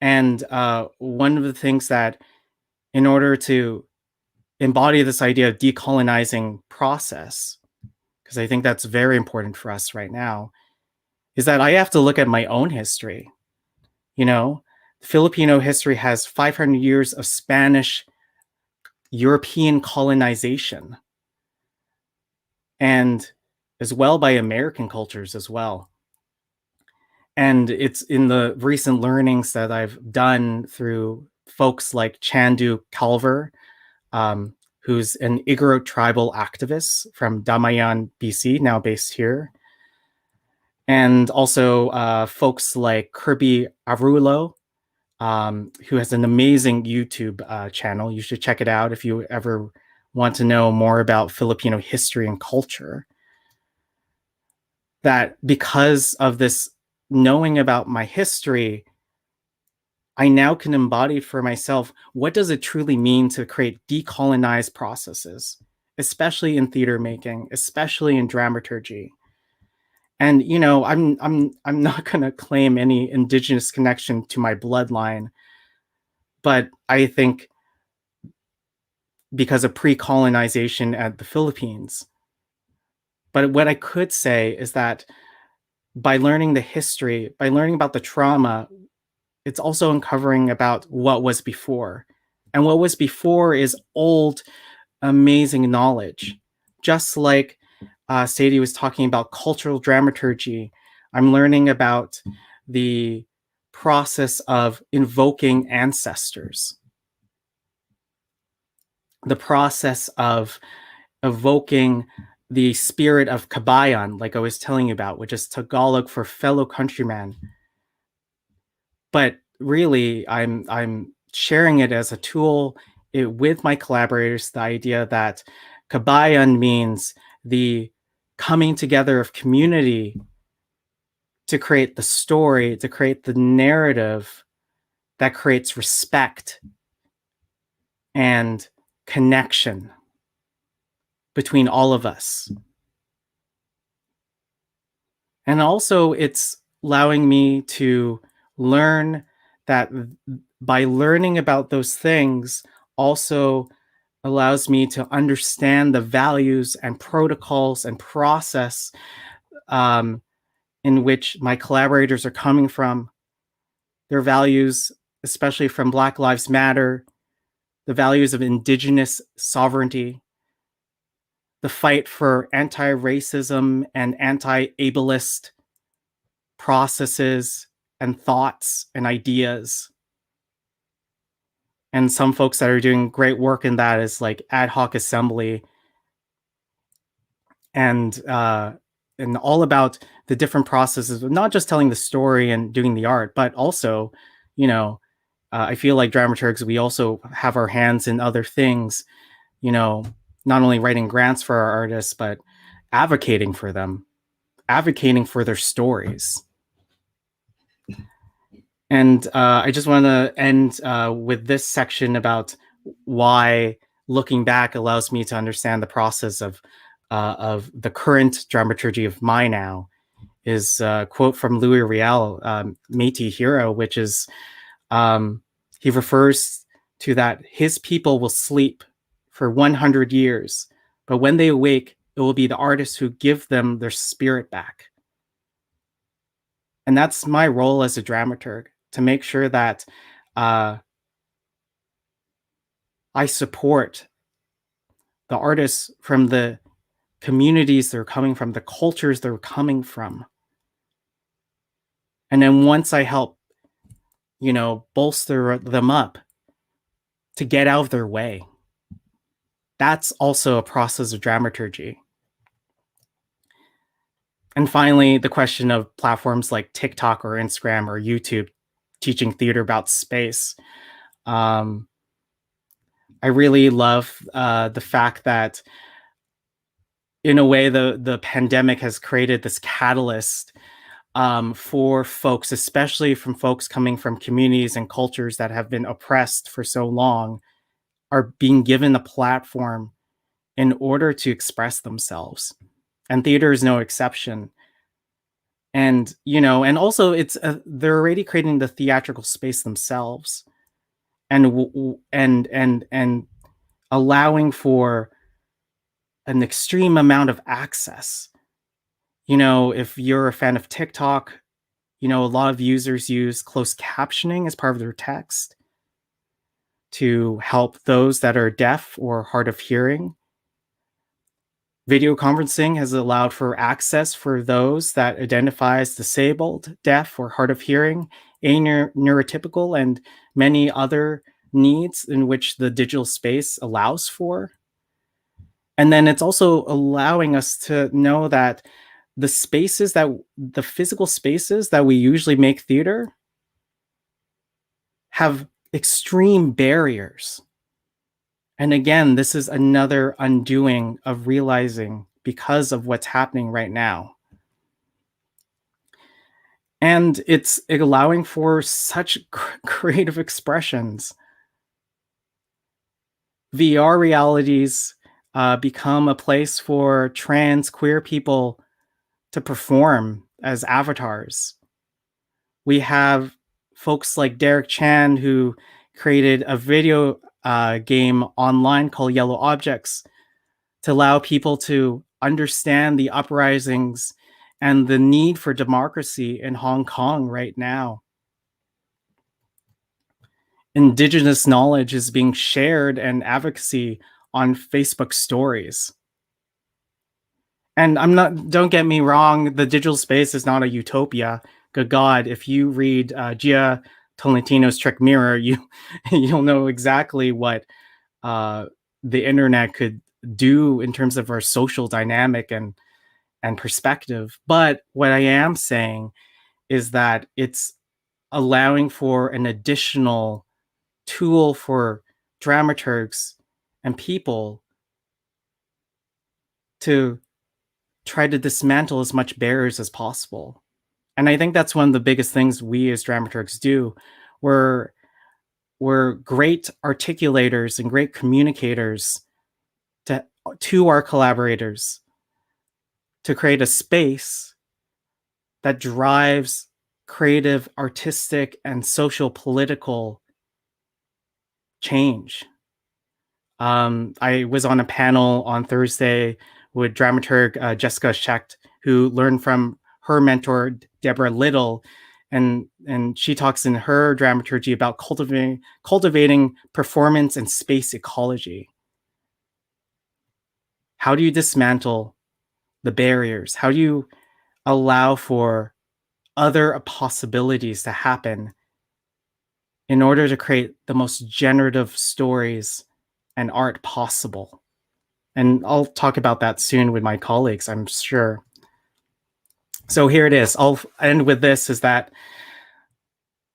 And one of the things that, in order to embody this idea of decolonizing process, because I think that's very important for us right now, is that I have to look at my own history. You know, Filipino history has 500 years of Spanish European colonization, and as well by American cultures as well. And it's in the recent learnings that I've done through folks like Chandu Calver, who's an Igorot tribal activist from Damayan, BC, now based here. And also folks like Kirby Arulo, who has an amazing YouTube channel. You should check it out if you ever want to know more about Filipino history and culture. That because of this knowing about my history, I now can embody for myself, what does it truly mean to create decolonized processes, especially in theater making, especially in dramaturgy. And you know, I'm not going to claim any Indigenous connection to my bloodline, but I think because of pre-colonization at the Philippines. But what I could say is that by learning the history, by learning about the trauma, it's also uncovering about what was before. And what was before is old, amazing knowledge. Just like Sadie was talking about cultural dramaturgy, I'm learning about the process of invoking ancestors, the process of evoking the spirit of kabayan, like I was telling you about, which is Tagalog for fellow countryman. But really, I'm sharing it as a tool with my collaborators, the idea that kabayan means the coming together of community to create the story, to create the narrative that creates respect and connection between all of us. And also it's allowing me to learn that by learning about those things also allows me to understand the values and protocols and process in which my collaborators are coming from, their values, especially from Black Lives Matter, the values of Indigenous sovereignty, the fight for anti-racism and anti-ableist processes and thoughts and ideas. And some folks that are doing great work in that is like Ad Hoc Assembly, and all about the different processes of not just telling the story and doing the art, but also, you know, I feel like dramaturgs, we also have our hands in other things, you know, not only writing grants for our artists, but advocating for them, advocating for their stories. And I just want to end with this section about why looking back allows me to understand the process of the current dramaturgy of my now, is a quote from Louis Riel, Métis Hero, which is, he refers to that his people will sleep for 100 years, but when they awake, it will be the artists who give them their spirit back. And that's my role as a dramaturg, to make sure that I support the artists from the communities they're coming from, the cultures they're coming from. And then once I help, you know, bolster them up to get out of their way, that's also a process of dramaturgy. And finally, the question of platforms like TikTok or Instagram or YouTube teaching theater about space. I really love the fact that, in a way, the pandemic has created this catalyst for folks, especially from folks coming from communities and cultures that have been oppressed for so long, are being given a platform in order to express themselves. And theater is no exception. And, and also they're already creating the theatrical space themselves, and allowing for an extreme amount of access. If you're a fan of TikTok, a lot of users use closed captioning as part of their text to help those that are deaf or hard of hearing. Video conferencing has allowed for access for those that identify as disabled, deaf, or hard of hearing, neurotypical, and many other needs in which the digital space allows for. And then it's also allowing us to know that the physical spaces that we usually make theater have extreme barriers. And again, this is another undoing of realizing because of what's happening right now. And it's allowing for such creative expressions. VR realities become a place for trans queer people to perform as avatars. We have folks like Derek Chan, who created a video game online called Yellow Objects to allow people to understand the uprisings and the need for democracy in Hong Kong right now. Indigenous knowledge is being shared and advocacy on Facebook stories. And don't get me wrong, the digital space is not a utopia. Good God, if you read Gia Tolentino's Trick Mirror, you'll know exactly what the internet could do in terms of our social dynamic and perspective. But what I am saying is that it's allowing for an additional tool for dramaturgs and people to try to dismantle as much barriers as possible. And I think that's one of the biggest things we as dramaturgs do. We're great articulators and great communicators to our collaborators to create a space that drives creative, artistic, and social political change. I was on a panel on Thursday with dramaturg Jessica Schecht, who learned from her mentor, Deborah Little, and she talks in her dramaturgy about cultivating performance and space ecology. How do you dismantle the barriers? How do you allow for other possibilities to happen in order to create the most generative stories and art possible? And I'll talk about that soon with my colleagues, I'm sure. So here it is. I'll end with this, is that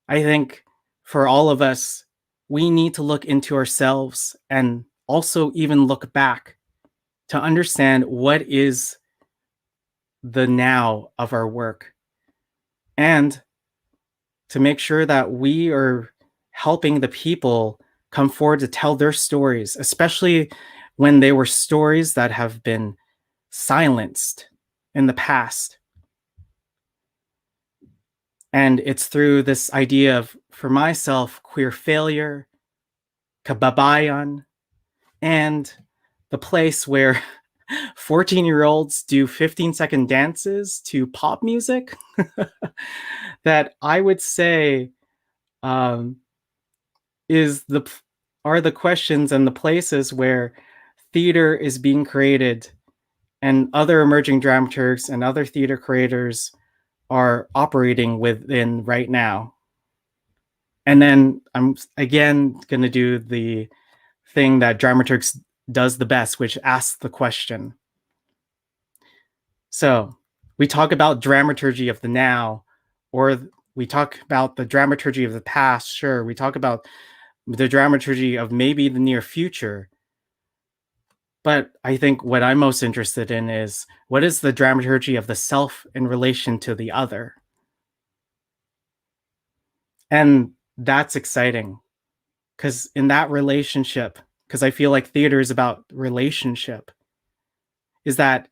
I think for all of us, we need to look into ourselves and also even look back to understand what is the now of our work, and to make sure that we are helping the people come forward to tell their stories, especially when they were stories that have been silenced in the past. And it's through this idea of, for myself, queer failure, kababayan, and the place where 14-year-olds do 15-second dances to pop music, that I would say are the questions and the places where theater is being created and other emerging dramaturgs and other theater creators are operating within right now. And then I'm again going to do the thing that dramaturgs does the best, which asks the question. So we talk about dramaturgy of the now, or we talk about the dramaturgy of the past. Sure, we talk about the dramaturgy of maybe the near future. But I think what I'm most interested in is, what is the dramaturgy of the self in relation to the other? And that's exciting, because in that relationship, because I feel like theater is about relationship, is that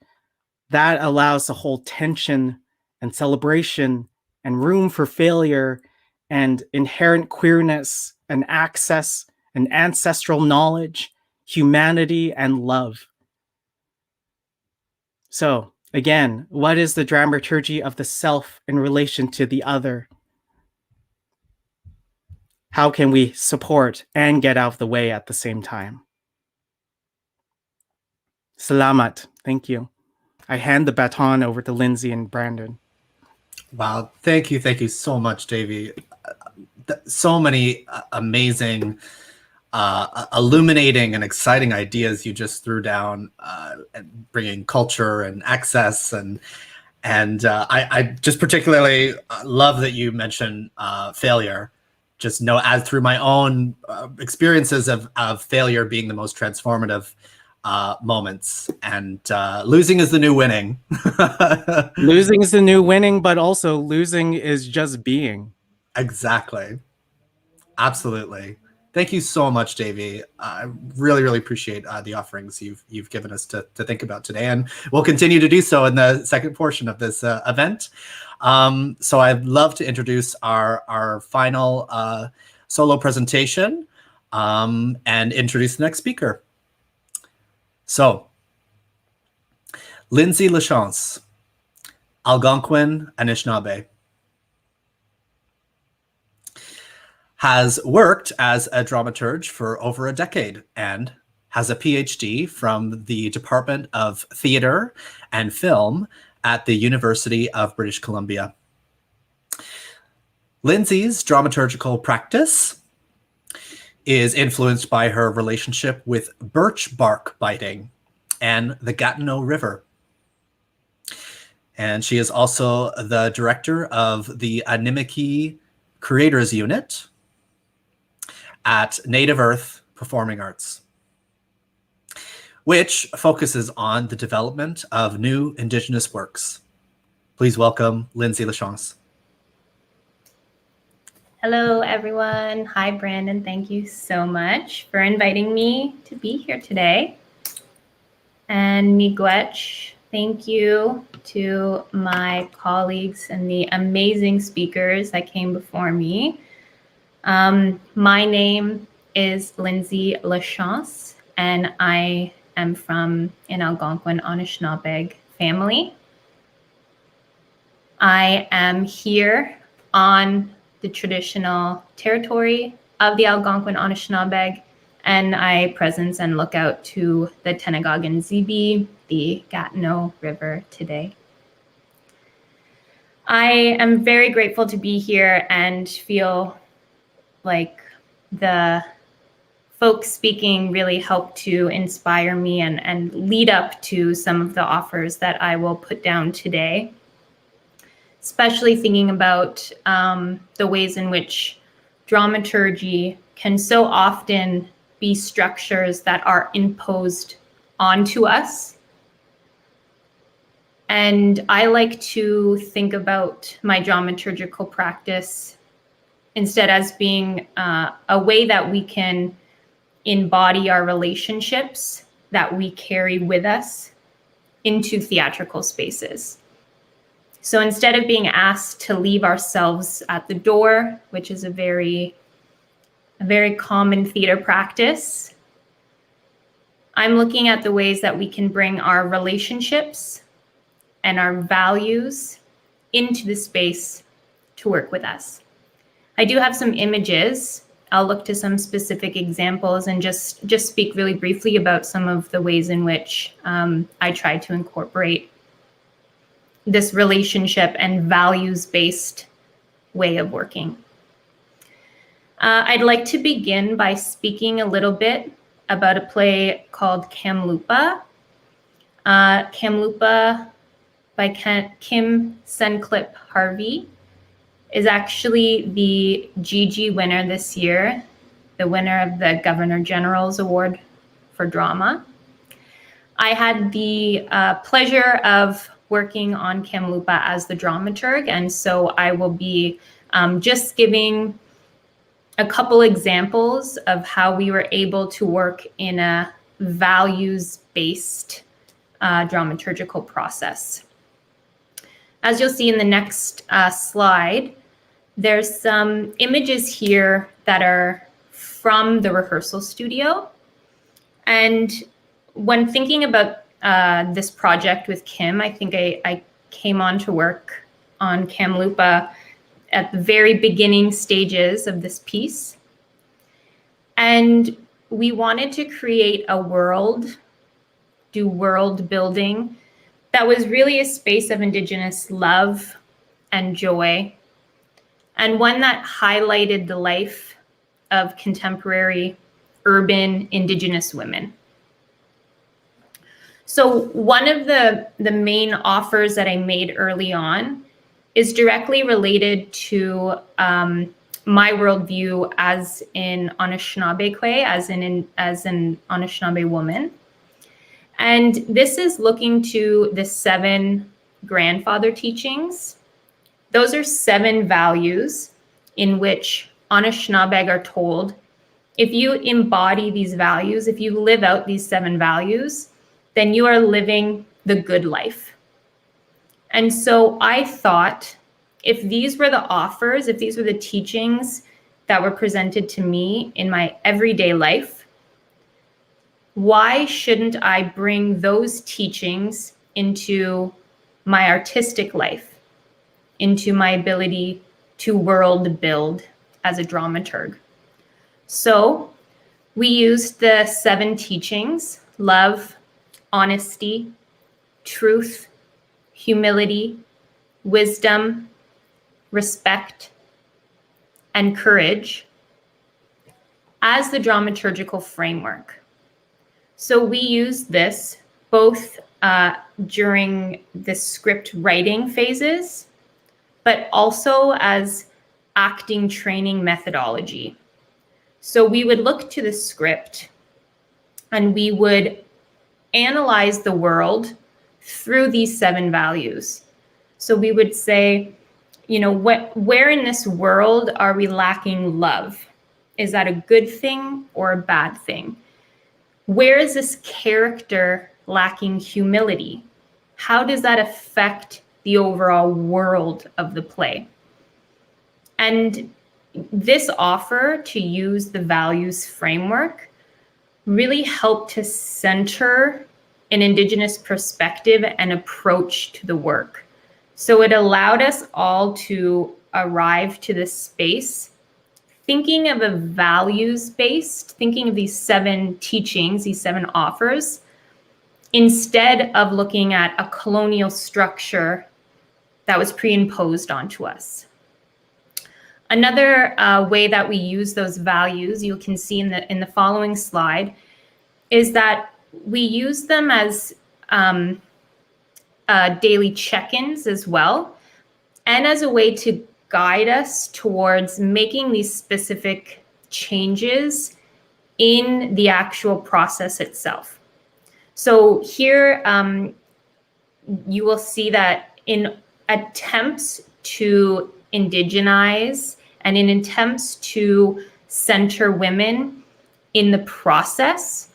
allows the whole tension and celebration and room for failure and inherent queerness and access and ancestral knowledge, humanity, and love. So again, what is the dramaturgy of the self in relation to the other? How can we support and get out of the way at the same time? Salamat. Thank you. I hand the baton over to Lindsay and Brandon. Wow. Thank you so much, Davey. So many amazing, illuminating and exciting ideas you just threw down, and bringing culture and access. And I just particularly love that you mentioned failure. Just know, as through my own experiences of failure being the most transformative moments, and losing is the new winning. Losing is the new winning, but also losing is just being. Exactly. Absolutely. Thank you so much, Davey. I really appreciate the offerings you've given us to think about today, and we'll continue to do so in the second portion of this event. So I'd love to introduce our final solo presentation, and introduce the next speaker. So, Lindsay Lachance, Algonquin Anishinaabe, has worked as a dramaturge for over a decade and has a PhD from the Department of Theatre and Film at the University of British Columbia. Lindsay's dramaturgical practice is influenced by her relationship with birch bark biting and the Gatineau River. And she is also the director of the Animiki Creators Unit at Native Earth Performing Arts, which focuses on the development of new Indigenous works. Please welcome Lindsay Lachance. Hello, everyone. Hi, Brandon. Thank you so much for inviting me to be here today. And miigwech, thank you to my colleagues and the amazing speakers that came before me. My name is Lindsay Lachance, and I am from an Algonquin Anishinaabe family. I am here on the traditional territory of the Algonquin Anishinaabe, and I presence and look out to the Tenagagan Zibi, the Gatineau River today. I am very grateful to be here and feel like the folks speaking really helped to inspire me and lead up to some of the offers that I will put down today, especially thinking about the ways in which dramaturgy can so often be structures that are imposed onto us. And I like to think about my dramaturgical practice instead as being a way that we can embody our relationships that we carry with us into theatrical spaces. So instead of being asked to leave ourselves at the door, which is a very common theater practice, I'm looking at the ways that we can bring our relationships and our values into the space to work with us. I do have some images. I'll look to some specific examples and just speak really briefly about some of the ways in which I try to incorporate this relationship and values-based way of working. I'd like to begin by speaking a little bit about a play called Kamloopa. Kamloopa by Kim Sunclip Harvey is actually the GG winner this year, the winner of the Governor General's Award for Drama. I had the pleasure of working on Kamloopa as the dramaturg, and so I will be just giving a couple examples of how we were able to work in a values-based dramaturgical process. As you'll see in the next slide, there's some images here that are from the rehearsal studio. And when thinking about this project with Kim, I think I came on to work on Kamloopa at the very beginning stages of this piece. And we wanted to create a world, do world building, that was really a space of Indigenous love and joy, and one that highlighted the life of contemporary urban Indigenous women. So one of the main offers that I made early on is directly related to my worldview as in Anishinaabe, as an Anishinaabe woman. And this is looking to the 7 grandfather teachings. Those are 7 values in which Anishinaabe are told, if you embody these values, if you live out these 7 values, then you are living the good life. And so I thought, if these were the offers, if these were the teachings that were presented to me in my everyday life, why shouldn't I bring those teachings into my artistic life, into my ability to world build as a dramaturg? So we used the 7 teachings: love, honesty, truth, humility, wisdom, respect, and courage as the dramaturgical framework. So we use this both during the script writing phases, but also as acting training methodology. So we would look to the script and we would analyze the world through these 7 values. So we would say, you know, where in this world are we lacking love? Is that a good thing or a bad thing? Where is this character lacking humility? How does that affect the overall world of the play? And this offer to use the values framework really helped to center an Indigenous perspective and approach to the work. So it allowed us all to arrive to this space thinking of a values-based, thinking of these 7 teachings, these 7 offers, instead of looking at a colonial structure that was pre-imposed onto us. Another way that we use those values, you can see in the following slide, is that we use them as daily check-ins as well, and as a way to guide us towards making these specific changes in the actual process itself. So here you will see that in attempts to indigenize and in attempts to center women in the process,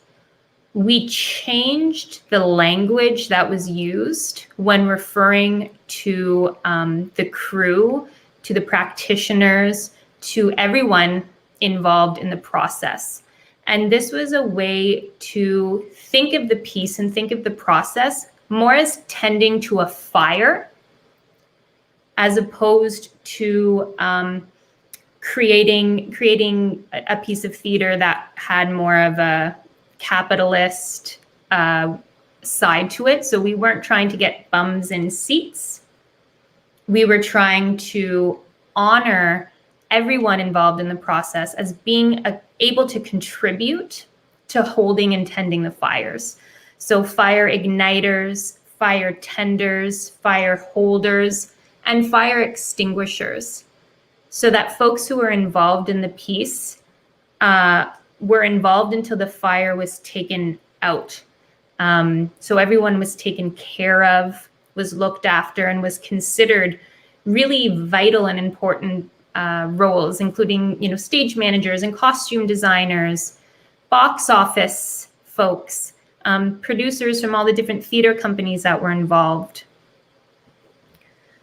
we changed the language that was used when referring to the crew, to the practitioners, to everyone involved in the process. And this was a way to think of the piece and think of the process more as tending to a fire, as opposed to creating a piece of theater that had more of a capitalist side to it. So we weren't trying to get bums in seats. We were trying to honor everyone involved in the process as being able to contribute to holding and tending the fires. So fire igniters, fire tenders, fire holders, and fire extinguishers, so that folks who were involved in the piece were involved until the fire was taken out. So everyone was taken care of, was looked after, and was considered really vital and important roles, including, you know, stage managers and costume designers, box office folks, producers from all the different theater companies that were involved.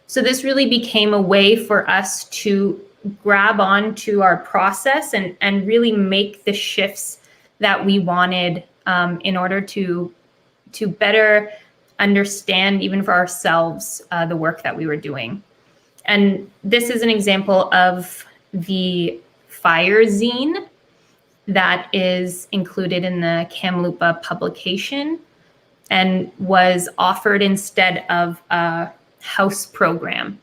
So this really became a way for us to grab onto our process and really make the shifts that we wanted in order to better understand, even for ourselves, the work that we were doing. And this is an example of the fire zine that is included in the Kamloopa publication and was offered instead of a house program.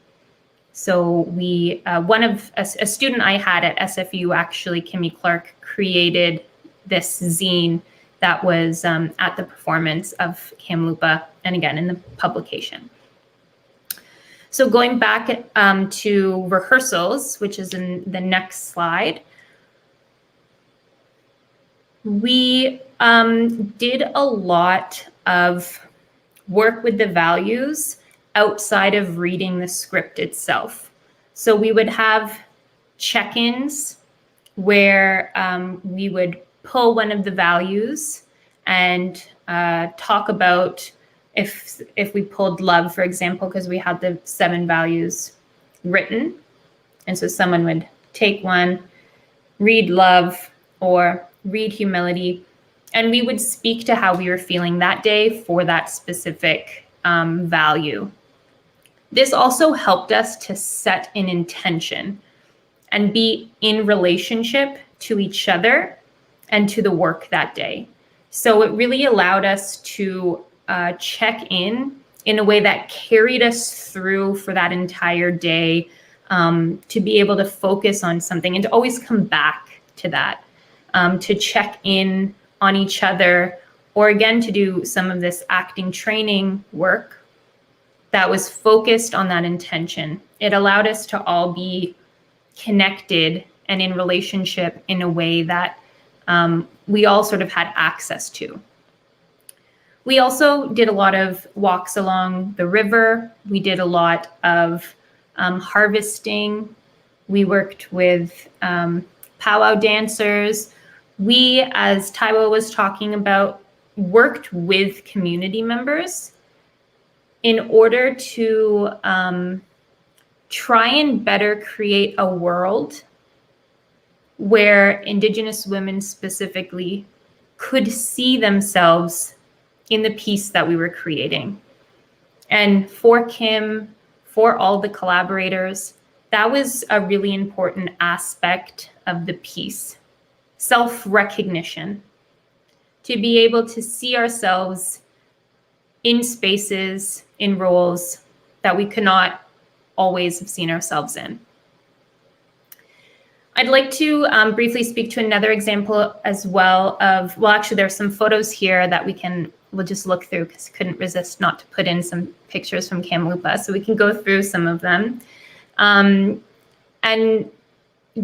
So we, a student I had at SFU, actually, Kimmy Clark, created this zine that was at the performance of Kamloopa, and again, in the publication. So going back to rehearsals, which is in the next slide, we did a lot of work with the values outside of reading the script itself. So we would have check-ins where we would pull one of the values and talk about, if we pulled love, for example, because we had the 7 values written. And so someone would take one, read love, or read humility, and we would speak to how we were feeling that day for that specific value. This also helped us to set an intention and be in relationship to each other and to the work that day. So it really allowed us to check in a way that carried us through for that entire day, to be able to focus on something and to always come back to that, to check in on each other, or again, to do some of this acting training work that was focused on that intention. It allowed us to all be connected and in relationship in a way that we all sort of had access to. We also did a lot of walks along the river. We did a lot of harvesting. We worked with powwow dancers. We, as Taiwo was talking about, worked with community members in order to try and better create a world where Indigenous women specifically could see themselves in the piece that we were creating. And for Kim, for all the collaborators, that was a really important aspect of the piece. Self-recognition, to be able to see ourselves in spaces, in roles that we could not always have seen ourselves in. I'd like to briefly speak to another example as well of, well, actually there's some photos here that we'll just look through because I couldn't resist not to put in some pictures from Kamloopa, so we can go through some of them. And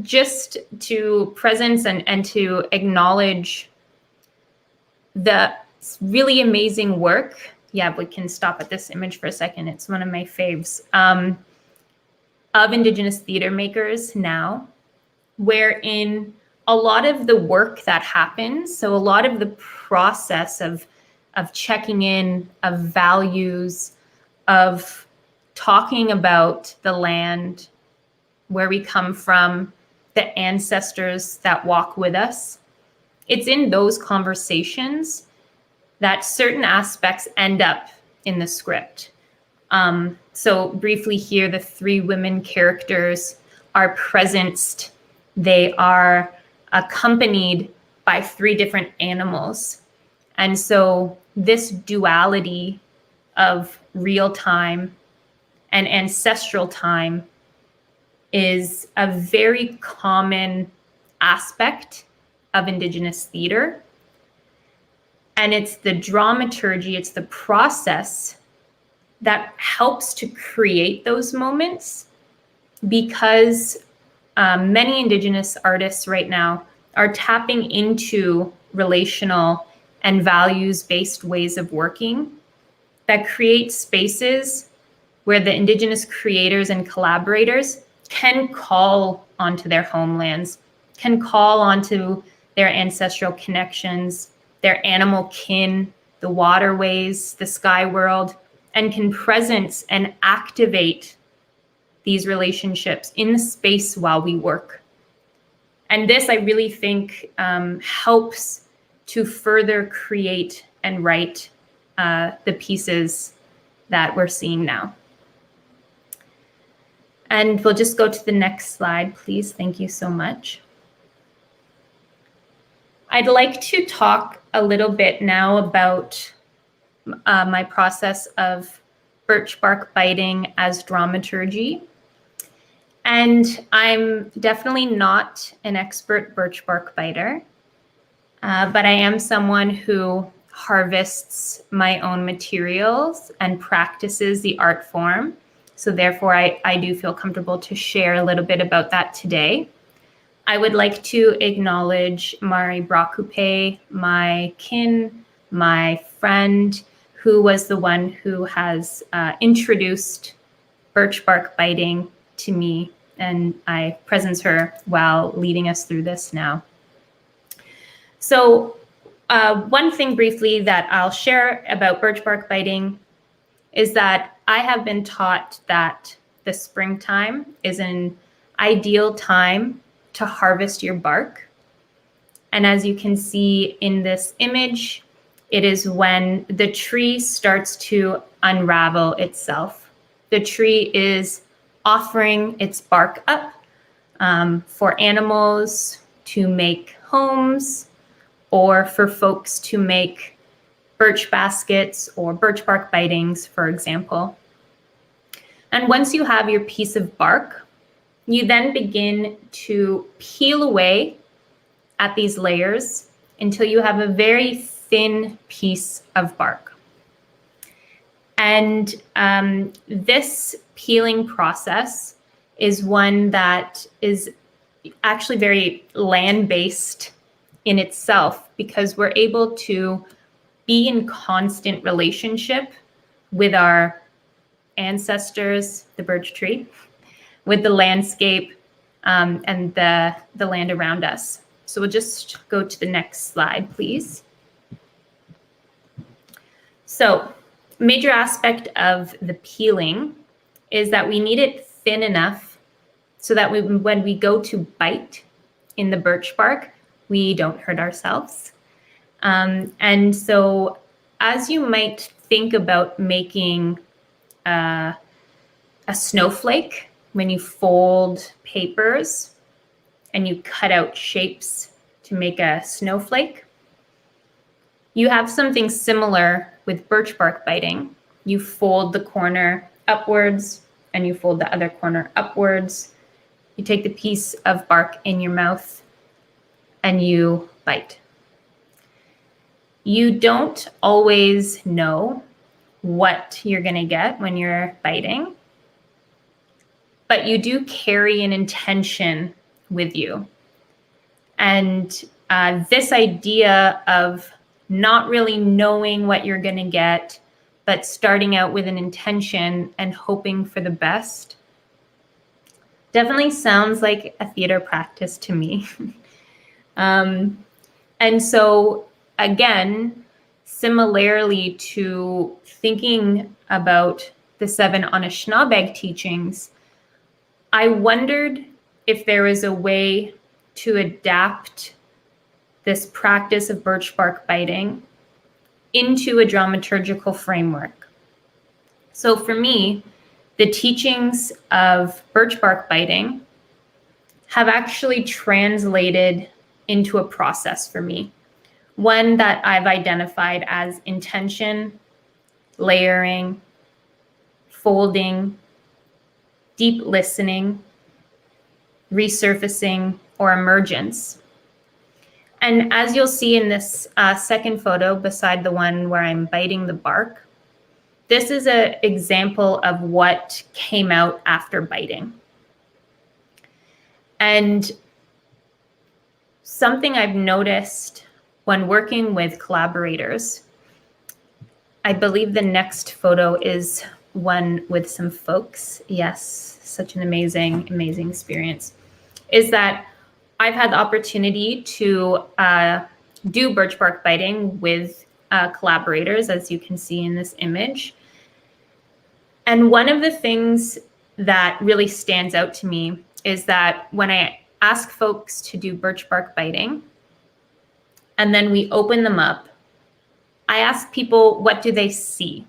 just to presence and to acknowledge the really amazing work. Yeah, we can stop at this image for a second. It's one of my faves, of Indigenous theater makers now, wherein a lot of the work that happens, so a lot of the process of checking in, of values, of talking about the land, where we come from, the ancestors that walk with us. It's in those conversations that certain aspects end up in the script. So briefly here, the 3 women characters are presenced. They are accompanied by 3 different animals. And so this duality of real time and ancestral time is a very common aspect of Indigenous theater. And it's the dramaturgy, it's the process that helps to create those moments, because many Indigenous artists right now are tapping into relational and values-based ways of working that create spaces where the Indigenous creators and collaborators can call onto their homelands, can call onto their ancestral connections, their animal kin, the waterways, the sky world, and can presence and activate these relationships in the space while we work. And this, I really think, helps to further create and write the pieces that we're seeing now. And we'll just go to the next slide, please. Thank you so much. I'd like to talk a little bit now about my process of birch bark biting as dramaturgy. And I'm definitely not an expert birch bark biter, but I am someone who harvests my own materials and practices the art form. So therefore, I do feel comfortable to share a little bit about that today. I would like to acknowledge Mari Brakupe, my kin, my friend, who was the one who has introduced birch bark biting to me, and I presence her while leading us through this now. So one thing briefly that I'll share about birch bark biting is that I have been taught that the springtime is an ideal time to harvest your bark. And as you can see in this image, it is when the tree starts to unravel itself. The tree is offering its bark up for animals to make homes, or for folks to make birch baskets or birch bark bitings, for example. And once you have your piece of bark, you then begin to peel away at these layers until you have a very thin piece of bark. And this peeling process is one that is actually very land-based in itself, because we're able to be in constant relationship with our ancestors, the birch tree, with the landscape and the land around us. So we'll just go to the next slide, please. So major aspect of the peeling is that we need it thin enough so that when we go to bite in the birch bark, we don't hurt ourselves. And so as you might think about making a snowflake, when you fold papers and you cut out shapes to make a snowflake, you have something similar with birch bark biting. You fold the corner upwards and you fold the other corner upwards. You take the piece of bark in your mouth and you bite. You don't always know what you're going to get when you're biting, but you do carry an intention with you. And this idea of not really knowing what you're going to get, but starting out with an intention and hoping for the best, definitely sounds like a theater practice to me. And so, again, similarly to thinking about the 7 Anishinaabe teachings, I wondered if there was a way to adapt this practice of birch bark biting into a dramaturgical framework. So for me, the teachings of birch bark biting have actually translated into a process for me, one that I've identified as intention, layering, folding, deep listening, resurfacing, or emergence. And as you'll see in this second photo beside the one where I'm biting the bark, this is an example of what came out after biting. And something I've noticed when working with collaborators, I believe the next photo is one with some folks. Yes, such an amazing, amazing experience. Is that I've had the opportunity to do birch bark biting with collaborators, as you can see in this image. And one of the things that really stands out to me is that when I ask folks to do birch bark biting, and then we open them up, I ask people, what do they see?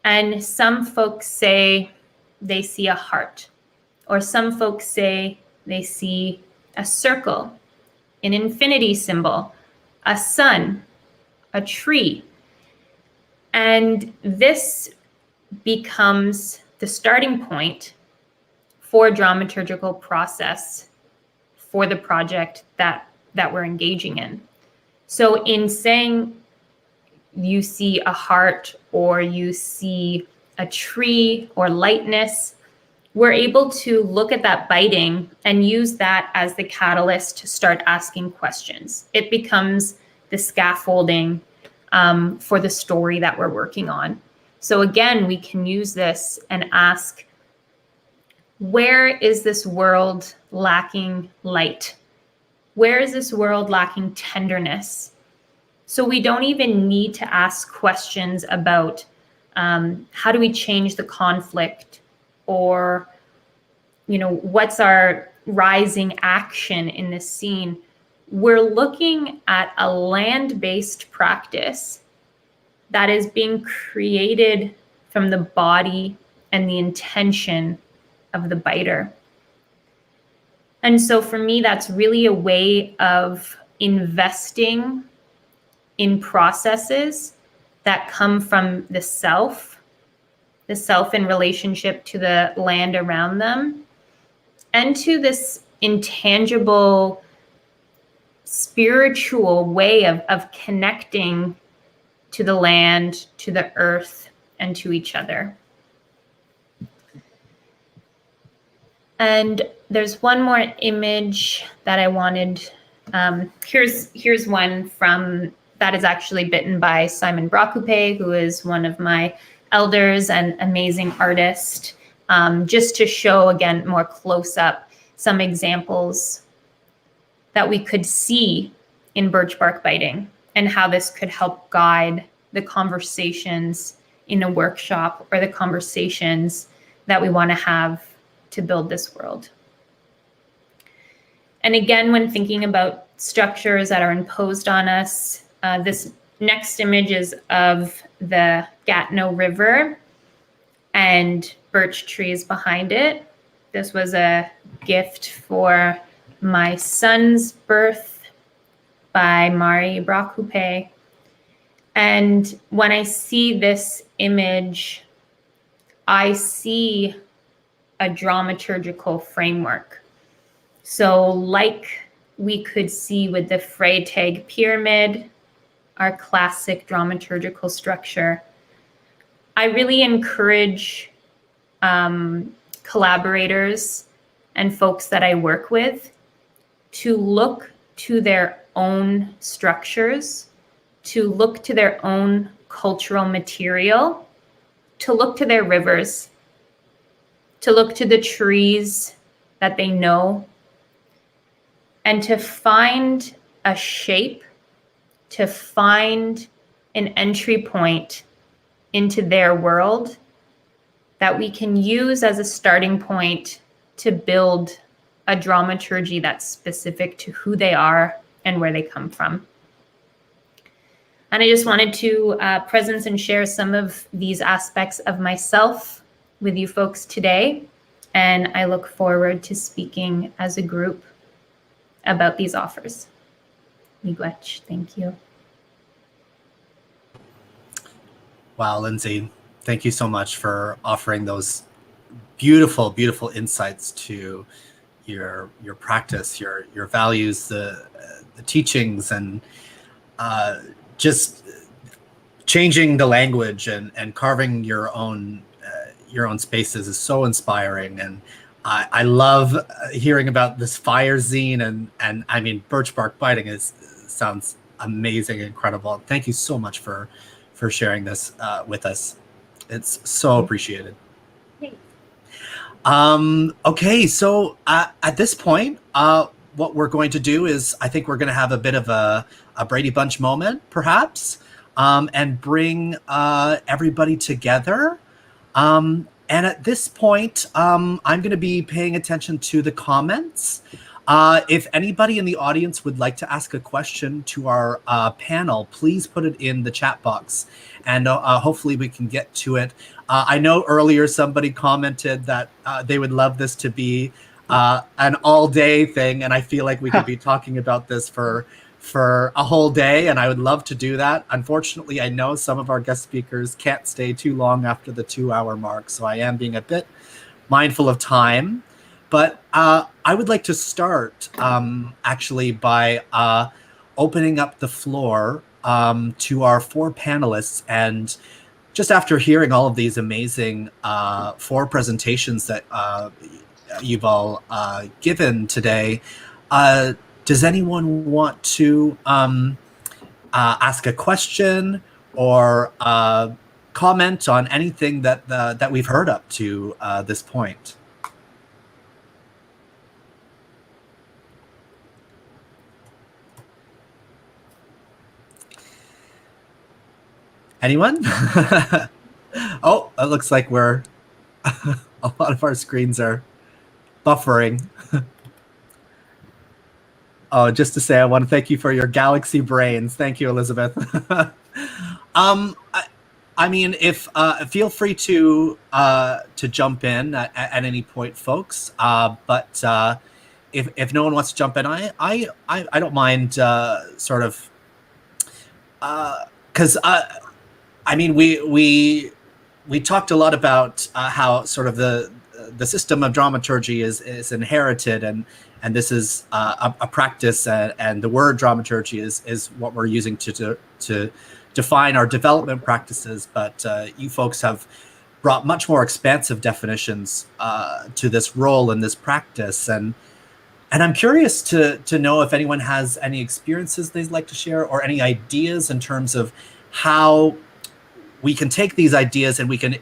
And some folks say they see a heart, or some folks say they see a circle, an infinity symbol, a sun, a tree. And this becomes the starting point for dramaturgical process for the project that we're engaging in. So in saying you see a heart or you see a tree or lightness, we're able to look at that biting and use that as the catalyst to start asking questions. It becomes the scaffolding for the story that we're working on. So again, we can use this and ask, where is this world lacking light? Where is this world lacking tenderness? So we don't even need to ask questions about how do we change the conflict, or, you know, what's our rising action in this scene. We're looking at a land-based practice that is being created from the body and the intention of the biter. And so for me, that's really a way of investing in processes that come from the self in relationship to the land around them, and to this intangible spiritual way of connecting to the land, to the earth, and to each other. And there's one more image that I wanted. Here's one from that is actually bitten by Simon Brakupe, who is one of my elders and amazing artist, just to show, again, more close up, some examples that we could see in birch bark biting and how this could help guide the conversations in a workshop or the conversations that we want to have to build this world. And again, when thinking about structures that are imposed on us, this next image is of the Gatineau River and birch trees behind it. This was a gift for my son's birth by Mari Brakupe. And when I see this image, I see a dramaturgical framework. So like we could see with the Freytag pyramid, our classic dramaturgical structure, I really encourage collaborators and folks that I work with to look to their own structures, to look to their own cultural material, to look to their rivers, to look to the trees that they know, and to find a shape, to find an entry point into their world that we can use as a starting point to build a dramaturgy that's specific to who they are and where they come from. And I just wanted to presence and share some of these aspects of myself with you folks today. And I look forward to speaking as a group about these offers. Miigwech, thank you. Wow, Lindsay, thank you so much for offering those beautiful, beautiful insights to your practice, your values, the teachings, and just changing the language and carving your own spaces is so inspiring. And I love hearing about this fire zine, and I mean, birch bark biting sounds amazing, incredible. Thank you so much for sharing this with us. It's so appreciated. Okay, so at this point, what we're going to do is, I think we're going to have a bit of a Brady Bunch moment, perhaps, and bring everybody together. And at this point, I'm going to be paying attention to the comments. If anybody in the audience would like to ask a question to our panel, please put it in the chat box, and hopefully we can get to it. I know earlier somebody commented that they would love this to be an all-day thing, and I feel like we could be talking about this for a whole day, and I would love to do that. Unfortunately, I know some of our guest speakers can't stay too long after the 2-hour mark, so I am being a bit mindful of time. But I would like to start actually by opening up the floor to our 4 panelists. And just after hearing all of these amazing 4 presentations that you've all given today, does anyone want to ask a question or comment on anything that we've heard up to this point? Anyone? Oh, it looks like a lot of our screens are buffering. Oh, just to say, I want to thank you for your galaxy brains. Thank you, Elizabeth. I mean, if feel free to jump in at any point, folks. But if no one wants to jump in, I don't mind sort of because I mean, we talked a lot about how sort of the system of dramaturgy is inherited, and this is a practice, and the word dramaturgy is what we're using to define our development practices. But you folks have brought much more expansive definitions to this role and this practice, and I'm curious to know if anyone has any experiences they'd like to share, or any ideas in terms of how we can take these ideas and we can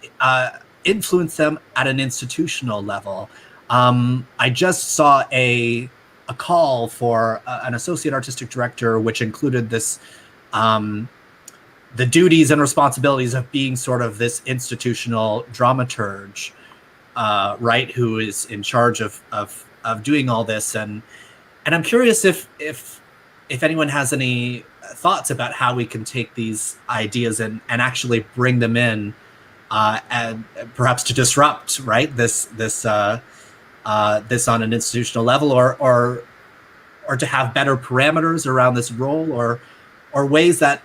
influence them at an institutional level. I just saw a call for an associate artistic director, which included this, the duties and responsibilities of being sort of this institutional dramaturge, right, who is in charge of doing all this. And I'm curious if anyone has any thoughts about how we can take these ideas and actually bring them in, and perhaps to disrupt, right, this on an institutional level, or to have better parameters around this role, or ways that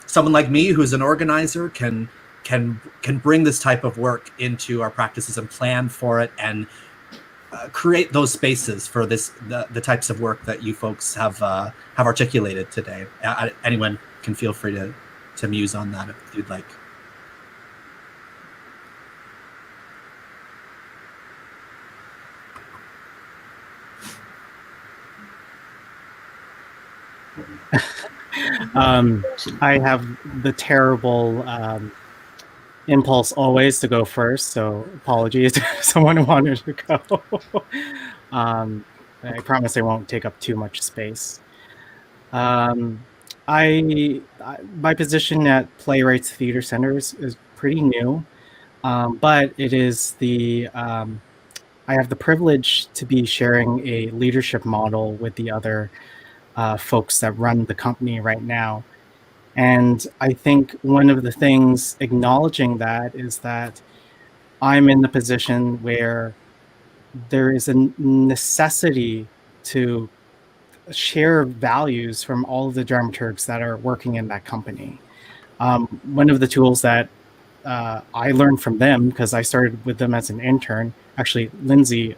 someone like me, who's an organizer, can bring this type of work into our practices and plan for it, and create those spaces for the types of work that you folks have articulated today. Anyone can feel free to muse on that if you'd like. I have the terrible impulse always to go first, so apologies to someone who wanted to go. I promise I won't take up too much space. My position at Playwrights Theater Center is pretty new, but it is I have the privilege to be sharing a leadership model with the other folks that run the company right now. And I think one of the things acknowledging that is that I'm in the position where there is a necessity to share values from all of the dramaturgs that are working in that company. One of the tools that I learned from them, because I started with them as an intern, actually Lindsay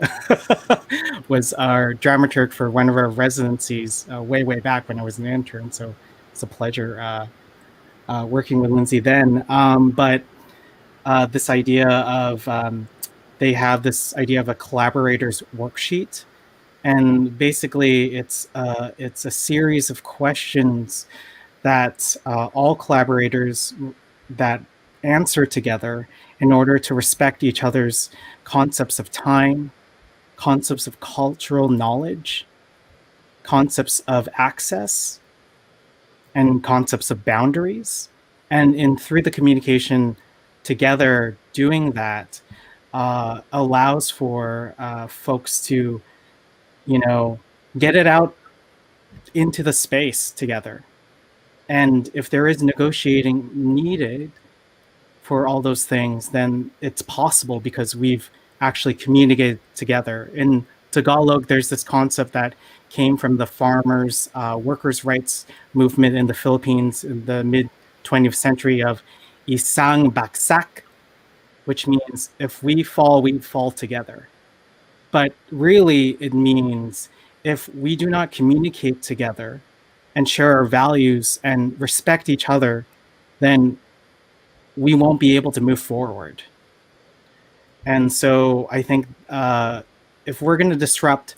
was our dramaturg for one of our residencies way back when I was an intern, so it's a pleasure working with Lindsay then. But this idea of they have this idea of a collaborator's worksheet, and basically it's a series of questions that all collaborators that answer together in order to respect each other's concepts of time, concepts of cultural knowledge, concepts of access, and concepts of boundaries. And through the communication together, doing that allows for folks to, get it out into the space together. And if there is negotiating needed for all those things, then it's possible because we've actually communicated together. In Tagalog, there's this concept that came from the farmers' workers' rights movement in the Philippines in the mid 20th century of isang baksak, which means if we fall together. But really, it means if we do not communicate together and share our values and respect each other, then we won't be able to move forward. And so I think if we're going to disrupt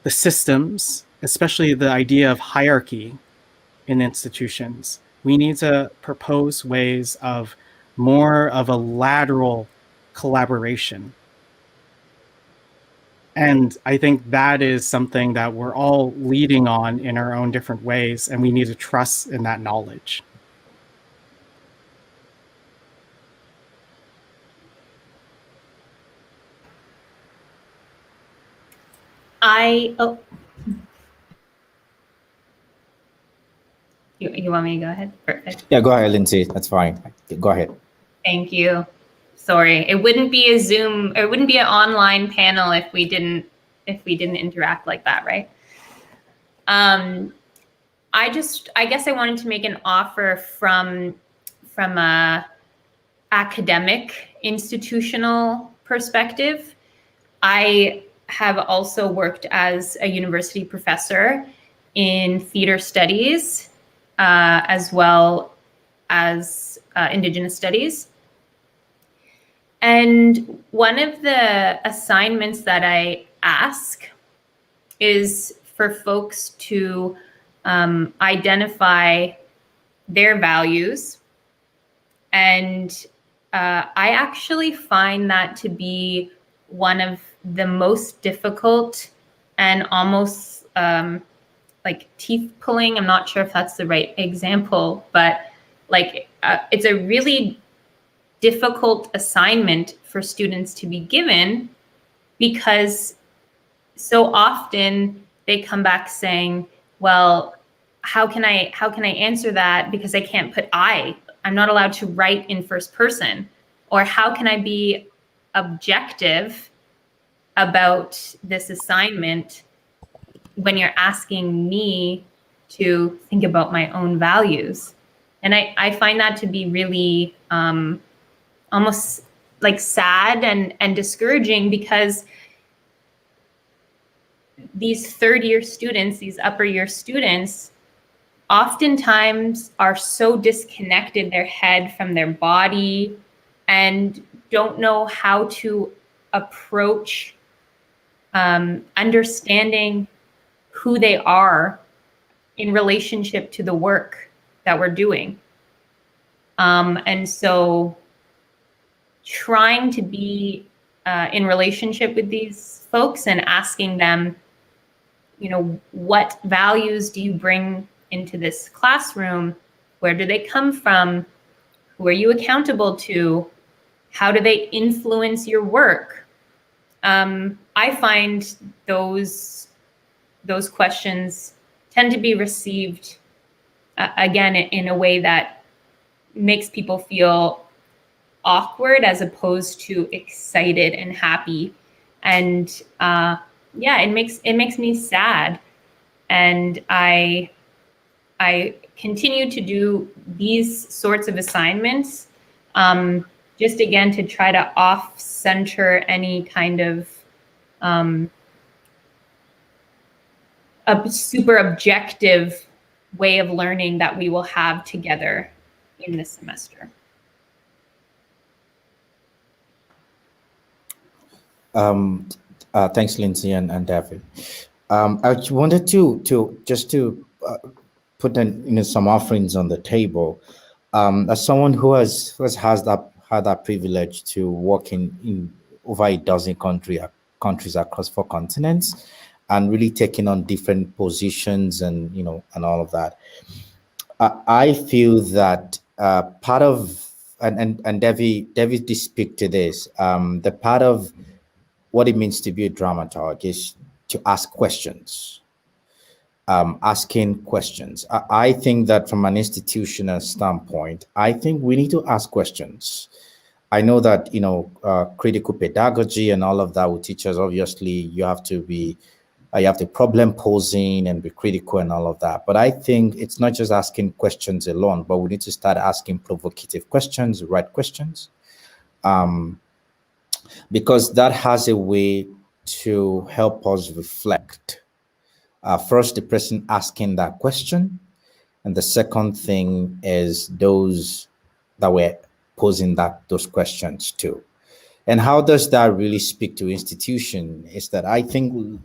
the systems, especially the idea of hierarchy in institutions, we need to propose ways of more of a lateral collaboration. And I think that is something that we're all leading on in our own different ways, and we need to trust in that knowledge. You want me to go ahead? Perfect. Yeah, go ahead, Lindsay. That's fine. Go ahead. Thank you. Sorry, it wouldn't be a Zoom, or it wouldn't be an online panel if we didn't interact like that, right? I guess I wanted to make an offer from a academic institutional perspective. I have also worked as a university professor in theater studies, as well as Indigenous studies. And one of the assignments that I ask is for folks to identify their values. And I actually find that to be one of the most difficult and almost like teeth pulling. I'm not sure if that's the right example, but like it's a really difficult assignment for students to be given, because so often they come back saying, well, how can I answer that, because I can't put I'm not allowed to write in first person, or how can I be objective about this assignment when you're asking me to think about my own values. And I find that to be really almost like sad and discouraging, because these third year students, these upper year students, oftentimes are so disconnected their head from their body and don't know how to approach understanding who they are in relationship to the work that we're doing. And so trying to be in relationship with these folks and asking them, what values do you bring into this classroom? Where do they come from? Who are you accountable to? How do they influence your work? I find those questions tend to be received, again, in a way that makes people feel awkward as opposed to excited and happy. And it makes me sad. And I continue to do these sorts of assignments, just again to try to off-center any kind of a super objective way of learning that we will have together. in this semester. Thanks, Lindsay and Davey. I wanted to just to put some offerings on the table. As someone who has had that privilege to work in over a dozen countries across 4 continents, and really taking on different positions and and all of that, I feel that part of and Davey did speak to this. The part of what it means to be a dramaturg is to ask questions. Asking questions. I think that from an institutional standpoint, I think we need to ask questions. I know that critical pedagogy and all of that will teach us. Obviously, you have to problem posing and be critical and all of that. But I think it's not just asking questions alone, but we need to start asking provocative questions, right questions, because that has a way to help us reflect. First, the person asking that question, and the second thing is those that were posing those questions to. And how does that really speak to institution? Is that I think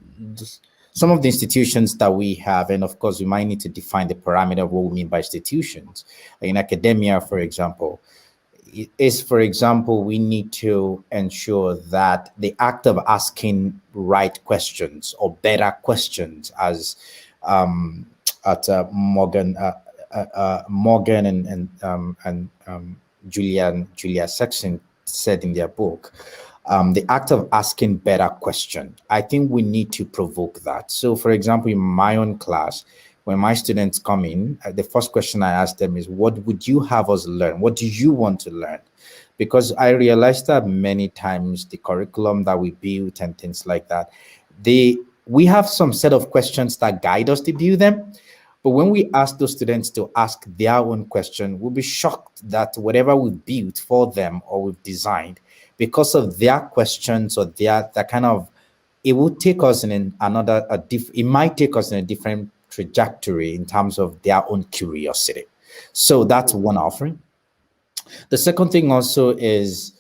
some of the institutions that we have, and of course we might need to define the parameter of what we mean by institutions. In academia, for example, for example, we need to ensure that the act of asking right questions or better questions, as at Morgan and Julia Sexton said in their book, the act of asking better question. I think we need to provoke that. So, for example, in my own class, when my students come in, the first question I ask them is, what would you have us learn? What do you want to learn? Because I realized that many times the curriculum that we build and things like that, we have some set of questions that guide us to build them. But when we ask those students to ask their own question, we'll be shocked that whatever we built for them or we've designed, because of their questions or that kind of, it will take us in it might take us in a different trajectory in terms of their own curiosity. So that's one offering. The second thing also is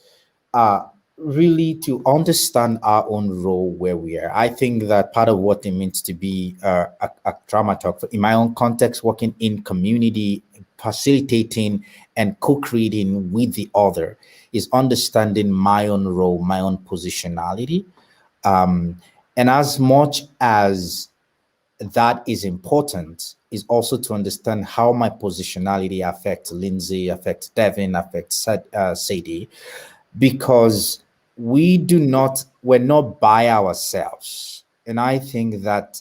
really to understand our own role where we are. I think that part of what it means to be a dramaturg, in my own context, working in community, facilitating and co-creating with the other, is understanding my own role, my own positionality. And as much as that is important, is also to understand how my positionality affects Lindsay, affects Devin, affects Sadie, because we're not by ourselves. And I think that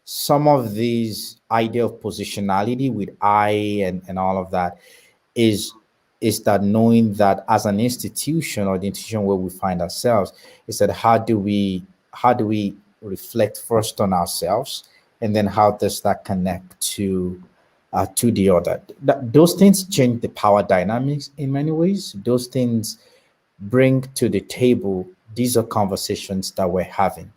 some of these idea of positionality with and all of that is that knowing that as an institution or the institution where we find ourselves, is that how do we reflect first on ourselves, and then how does that connect to the other? Those things change the power dynamics in many ways. Those things bring to the table, these are conversations that we're having.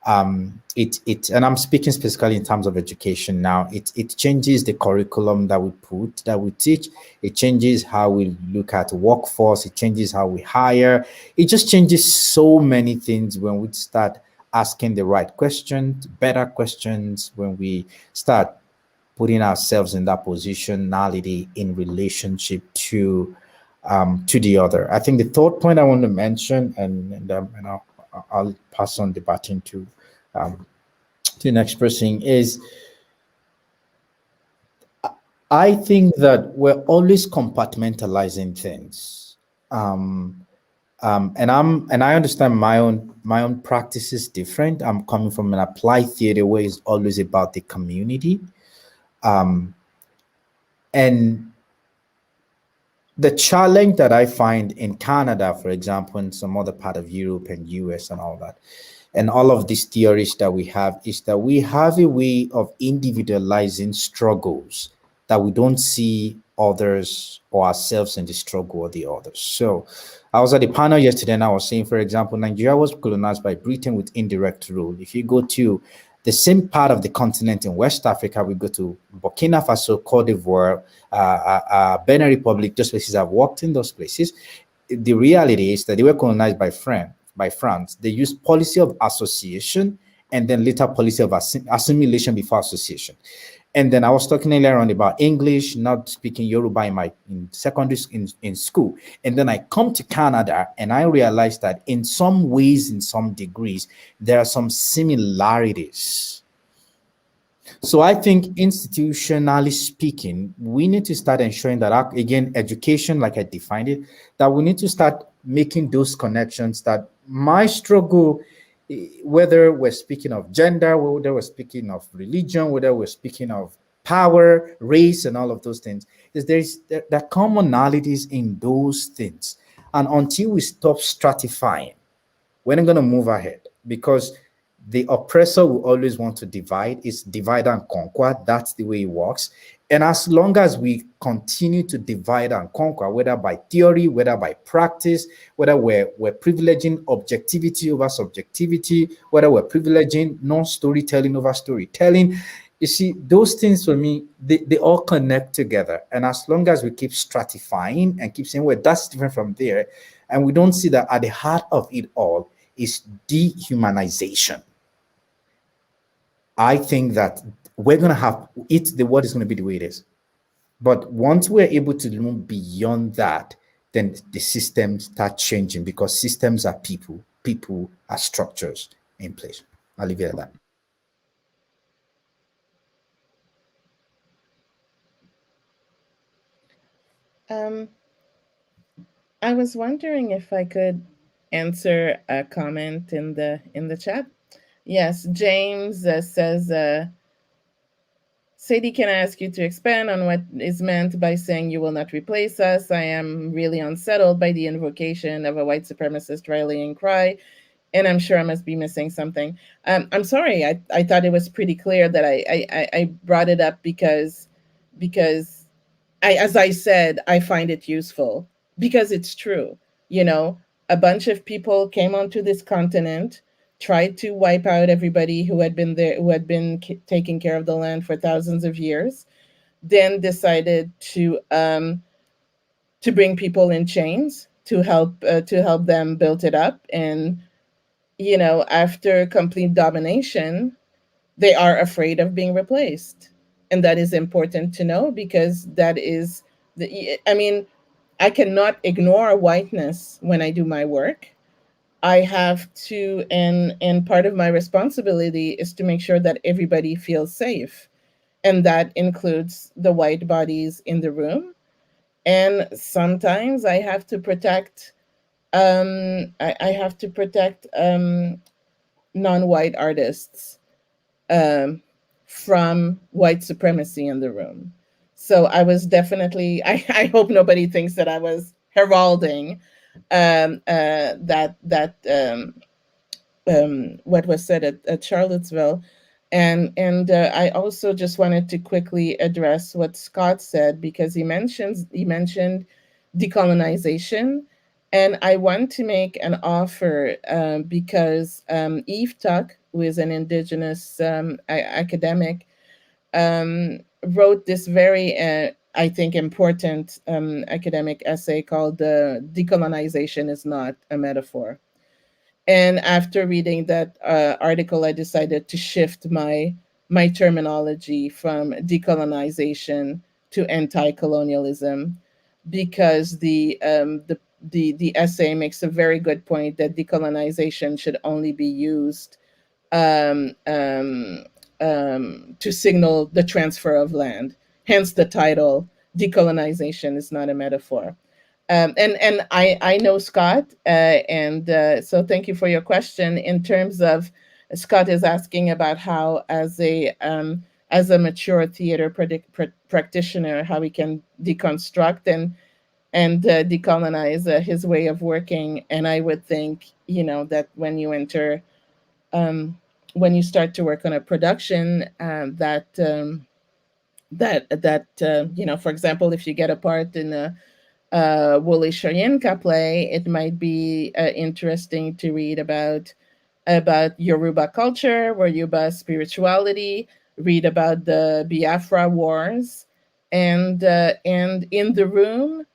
And I'm speaking specifically in terms of education now. It changes the curriculum that we teach. It changes how we look at workforce. It changes how we hire. It just changes so many things when we start asking the right questions, better questions, when we start putting ourselves in that positionality in relationship to the other. I think the third point I want to mention, and I'll pass on the baton to the next person, is I think that we're always compartmentalizing things. And I understand my own practice is different. I'm coming from an applied theater where it's always about the community. And the challenge that I find in Canada, for example, and some other part of Europe and US and all that, and all of these theories that we have, is that we have a way of individualizing struggles that we don't see others or ourselves in the struggle or the others. So I was at a panel yesterday and I was saying, for example, Nigeria was colonized by Britain with indirect rule. If you go to The same part of the continent in West Africa, we go to Burkina Faso, Cote d'Ivoire, Benin Republic, those places. I've worked in those places. The reality is that they were colonized by France. They used policy of association and then later policy of assimilation before association. And then I was talking earlier on about English, not speaking Yoruba in secondary in school. And then I come to Canada and I realized that in some ways, in some degrees, there are some similarities. So I think institutionally speaking, we need to start ensuring that, again, education, like I defined it, that we need to start making those connections that my struggle, whether we're speaking of gender, whether we're speaking of religion, whether we're speaking of power, race, and all of those things, is there are commonalities in those things. And until we stop stratifying, we're not going to move ahead, because the oppressor will always want to divide. It's divide and conquer. That's the way it works. And as long as we continue to divide and conquer, whether by theory, whether by practice, whether we're privileging objectivity over subjectivity, whether we're privileging non-storytelling over storytelling, you see, those things for me, they all connect together. And as long as we keep stratifying and keep saying, well, that's different from there, and we don't see that at the heart of it all is dehumanization, I think that we're going to have the world is going to be the way it is. But once we're able to move beyond that, then the systems start changing, because systems are people are structures in place. I'll leave it at that. I was wondering if I could answer a comment in the chat. Yes, James says, Sadie, can I ask you to expand on what is meant by saying you will not replace us? I am really unsettled by the invocation of a white supremacist rallying cry, and I'm sure I must be missing something. I'm sorry, I thought it was pretty clear that I brought it up because as I said, I find it useful because it's true. You know, a bunch of people came onto this continent, tried to wipe out everybody who had been there, who had been taking care of the land for thousands of years, then decided to bring people in chains to help them build it up. And, you know, after complete domination, they are afraid of being replaced. And that is important to know, because that is I cannot ignore whiteness when I do my work. I have to, and part of my responsibility is to make sure that everybody feels safe. And that includes the white bodies in the room. And sometimes I have to protect, non-white artists from white supremacy in the room. So I was definitely, I hope nobody thinks that I was heralding what was said at Charlottesville. And I also just wanted to quickly address what Scott said, because he mentioned decolonization. And I want to make an offer because Eve Tuck, who is an Indigenous academic, wrote this very, I think, important academic essay called Decolonization is Not a Metaphor. And after reading that article, I decided to shift my terminology from decolonization to anti-colonialism, because the essay makes a very good point that decolonization should only be used to signal the transfer of land. Hence the title, Decolonization is Not a Metaphor. And I know Scott, so thank you for your question. In terms of, Scott is asking about how, as a mature theater practitioner, how we can deconstruct and decolonize his way of working. And I would think, you know, that when you enter, when you start to work on a production, that you know, for example, if you get a part in a Wole Soyinka play, it might be interesting to read about about Yoruba culture, Yoruba spirituality, read about the Biafra wars, and in the room,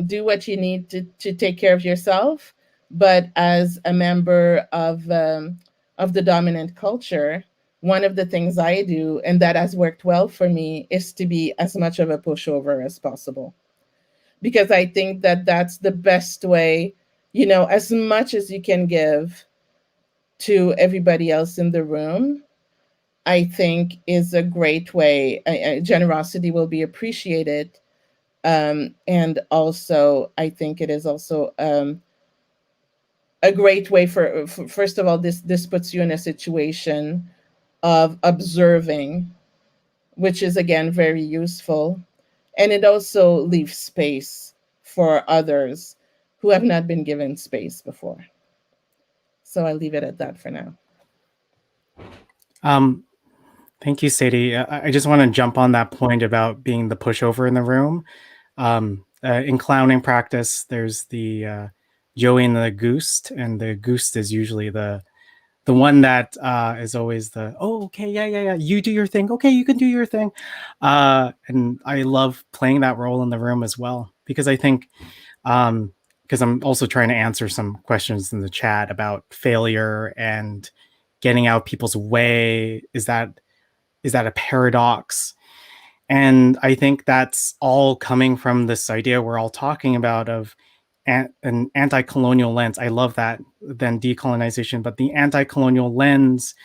do what you need to take care of yourself. But as a member of the dominant culture, one of the things I do, and that has worked well for me, is to be as much of a pushover as possible. Because I think that that's the best way, as much as you can give to everybody else in the room, I think is a great way. Generosity will be appreciated. And also, I think it is also a great way for first of all, this puts you in a situation of observing, which is again very useful. And it also leaves space for others who have not been given space before. So I'll leave it at that for now. Thank you, Sadie. I just want to jump on that point about being the pushover in the room. In clowning practice, there's the Joey and the Goose, and the Goose is usually the one that is always the, oh, okay, yeah, you do your thing, okay, you can do your thing. And I love playing that role in the room as well, because I think, because I'm also trying to answer some questions in the chat about failure and getting out people's way. Is that a paradox? And I think that's all coming from this idea we're all talking about of an anti-colonial lens. I love that, then decolonization, but the anti-colonial lens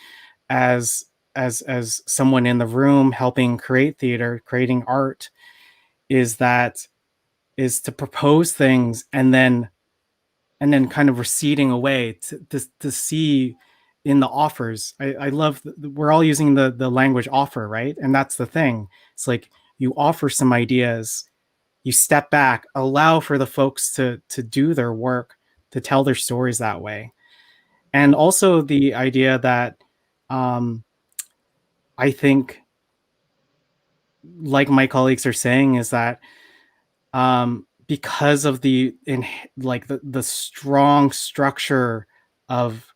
as someone in the room helping create theater, creating art, is to propose things and then kind of receding away to see in the offers. I love, we're all using the language offer, right? And that's the thing. It's like you offer some ideas, you step back, allow for the folks to do their work, to tell their stories that way. And also the idea that I think, like my colleagues are saying, is that because of the strong structure of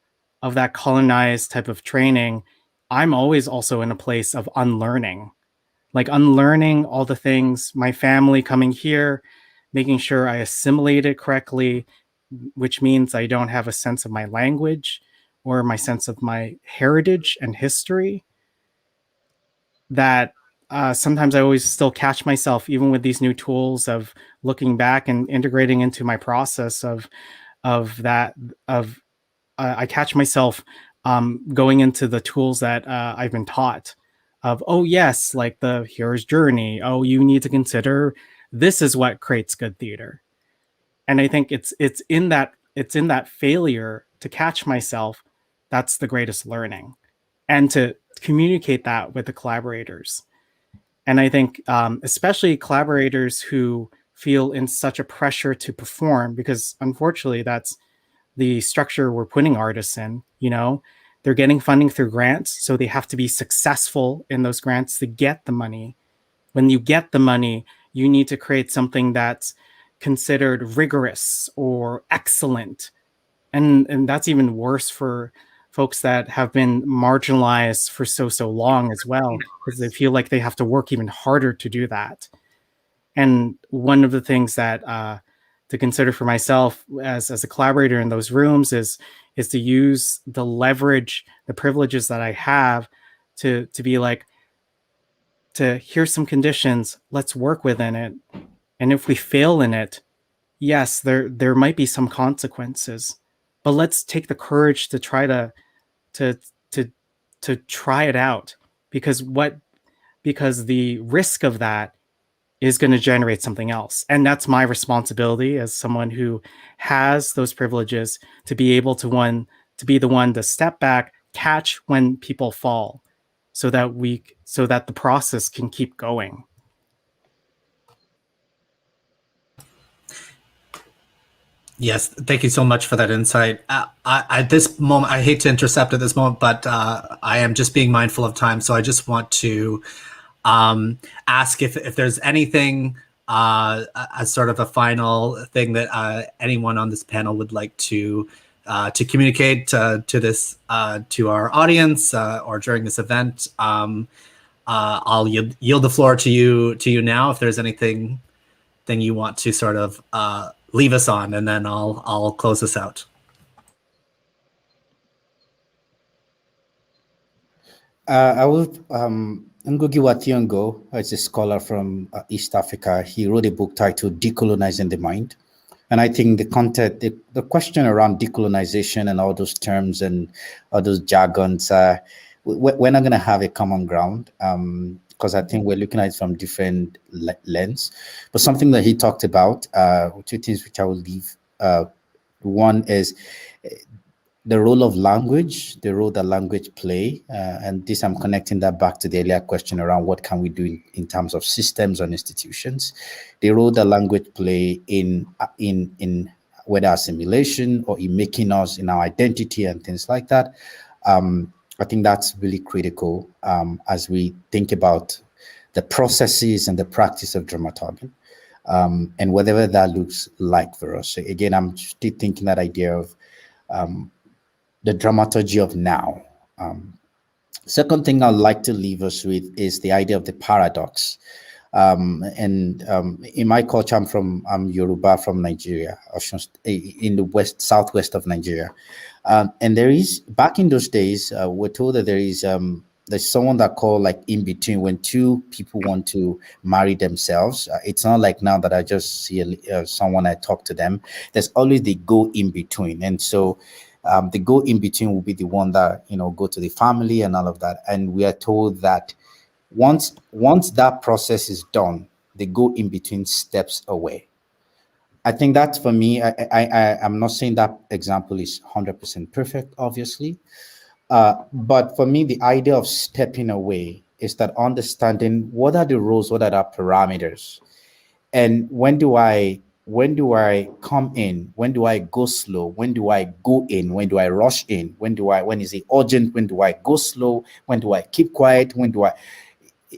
that colonized type of training, I'm always also in a place of unlearning. Like unlearning all the things, my family coming here, making sure I assimilate it correctly, which means I don't have a sense of my language or my sense of my heritage and history. That sometimes I always still catch myself, even with these new tools, of looking back and integrating into my process I catch myself going into the tools that I've been taught. Of, oh yes, like the hero's journey. Oh, you need to consider this is what creates good theater. And I think it's in that failure to catch myself that's the greatest learning, and to communicate that with the collaborators. And I think especially collaborators who feel in such a pressure to perform, because unfortunately that's the structure we're putting artists in. They're getting funding through grants, so they have to be successful in those grants to get the money. When you get the money, you need to create something that's considered rigorous or excellent. And that's even worse for folks that have been marginalized for so long as well, because they feel like they have to work even harder to do that. And one of the things that to consider for myself as a collaborator in those rooms is to use the leverage, the privileges that I have to be like, to here's some conditions, let's work within it. And if we fail in it, yes, there might be some consequences, but let's take the courage to try to try it out, because the risk of that is going to generate something else. And that's my responsibility as someone who has those privileges, to be able to be the one to step back, catch when people fall, so that the process can keep going. Yes, thank you so much for that insight. At this moment, I hate to intercept at this moment, but I am just being mindful of time. So I just want to ask if there's anything as sort of a final thing that anyone on this panel would like to to communicate to this to our audience or during this event, I'll yield the floor to you now. If there's anything you want to sort of leave us on, and then I'll close this out. I will. Ngugi wa Thiong'o is a scholar from East Africa. He wrote a book titled "Decolonizing the Mind," and I think the content, the question around decolonization and all those terms and all those jargons, we're not going to have a common ground because I think we're looking at it from different lens. But something that he talked about, two things which I will leave. One is the role of language, the role that language play, and this I'm connecting that back to the earlier question around what can we do in terms of systems and institutions. The role that language play in whether assimilation or in making us in our identity and things like that. I think that's really critical as we think about the processes and the practice of dramaturgy, and whatever that looks like for us. So again, I'm still thinking that idea of the dramaturgy of now. Second thing I'd like to leave us with is the idea of the paradox. In my culture, I'm Yoruba from Nigeria, in the southwest of Nigeria. And there is, back in those days, we're told that there's someone that called like in between when two people want to marry themselves. It's not like now that I just see someone, I talk to them. There's always the go in between. And so the go in between will be the one that, go to the family and all of that. And we are told that once that process is done, the go in between steps away. I think that for me, I'm not saying that example is 100% perfect, obviously. But for me, the idea of stepping away is that understanding what are the rules, what are the parameters, and when do I come in? When do I go slow? When do I go in? When do I rush in? When is it urgent? When do I go slow? When do I keep quiet?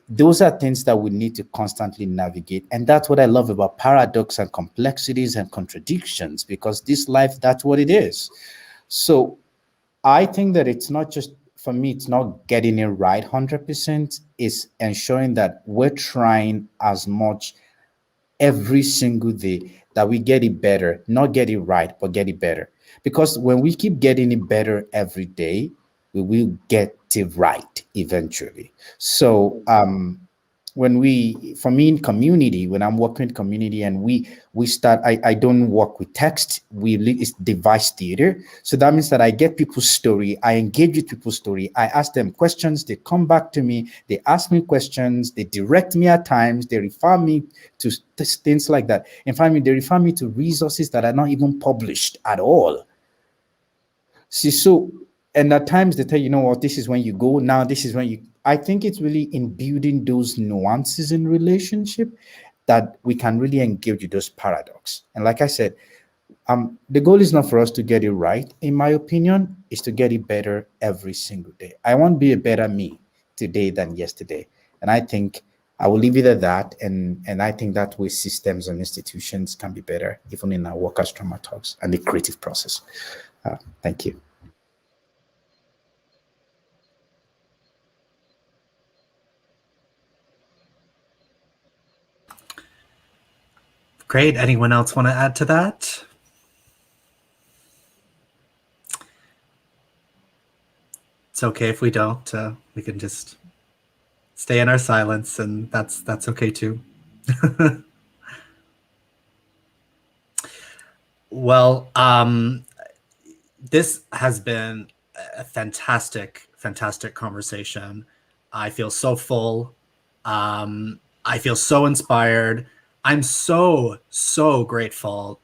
Those are things that we need to constantly navigate. And that's what I love about paradox and complexities and contradictions, because this life, that's what it is. So I think that it's not just, for me, it's not getting it right 100%. It's ensuring that we're trying as much every single day that we get it better, not get it right, but get it better. Because when we keep getting it better every day, we will get it right eventually. So for me in community, when I'm working in community and we start, I don't work with text, it's device theater. So that means that I get people's story, I engage with people's story, I ask them questions, they come back to me, they ask me questions, they direct me at times, they refer me to things like that. In fact, they refer me to resources that are not even published at all. See, so, and at times they tell you, what, this is when you go, now this is when you, I think it's really in building those nuances in relationship that we can really engage with those paradox. And like I said, the goal is not for us to get it right. In my opinion, is to get it better every single day. I want to be a better me today than yesterday. And I think I will leave it at that. And I think that way systems and institutions can be better, even in our work as dramaturgs and the creative process. Thank you. Great. Anyone else want to add to that? It's okay if we don't. We can just stay in our silence, and that's okay too. Well, this has been a fantastic conversation. I feel so full. I feel so inspired. I'm so grateful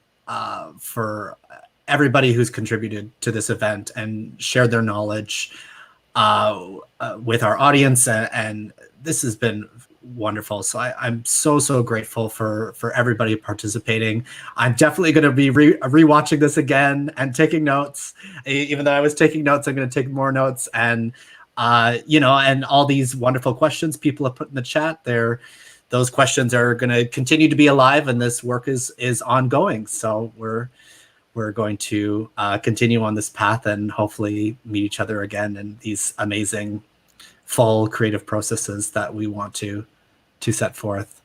for everybody who's contributed to this event and shared their knowledge with our audience, and this has been wonderful. So I'm so grateful for everybody participating. I'm definitely going to be rewatching this again and taking notes. Even though I was taking notes, I'm going to take more notes. And and all these wonderful questions people have put in the chat there. Those questions are going to continue to be alive, and this work is ongoing. So we're we're going to continue on this path and hopefully meet each other again in these amazing full creative processes that we want to set forth.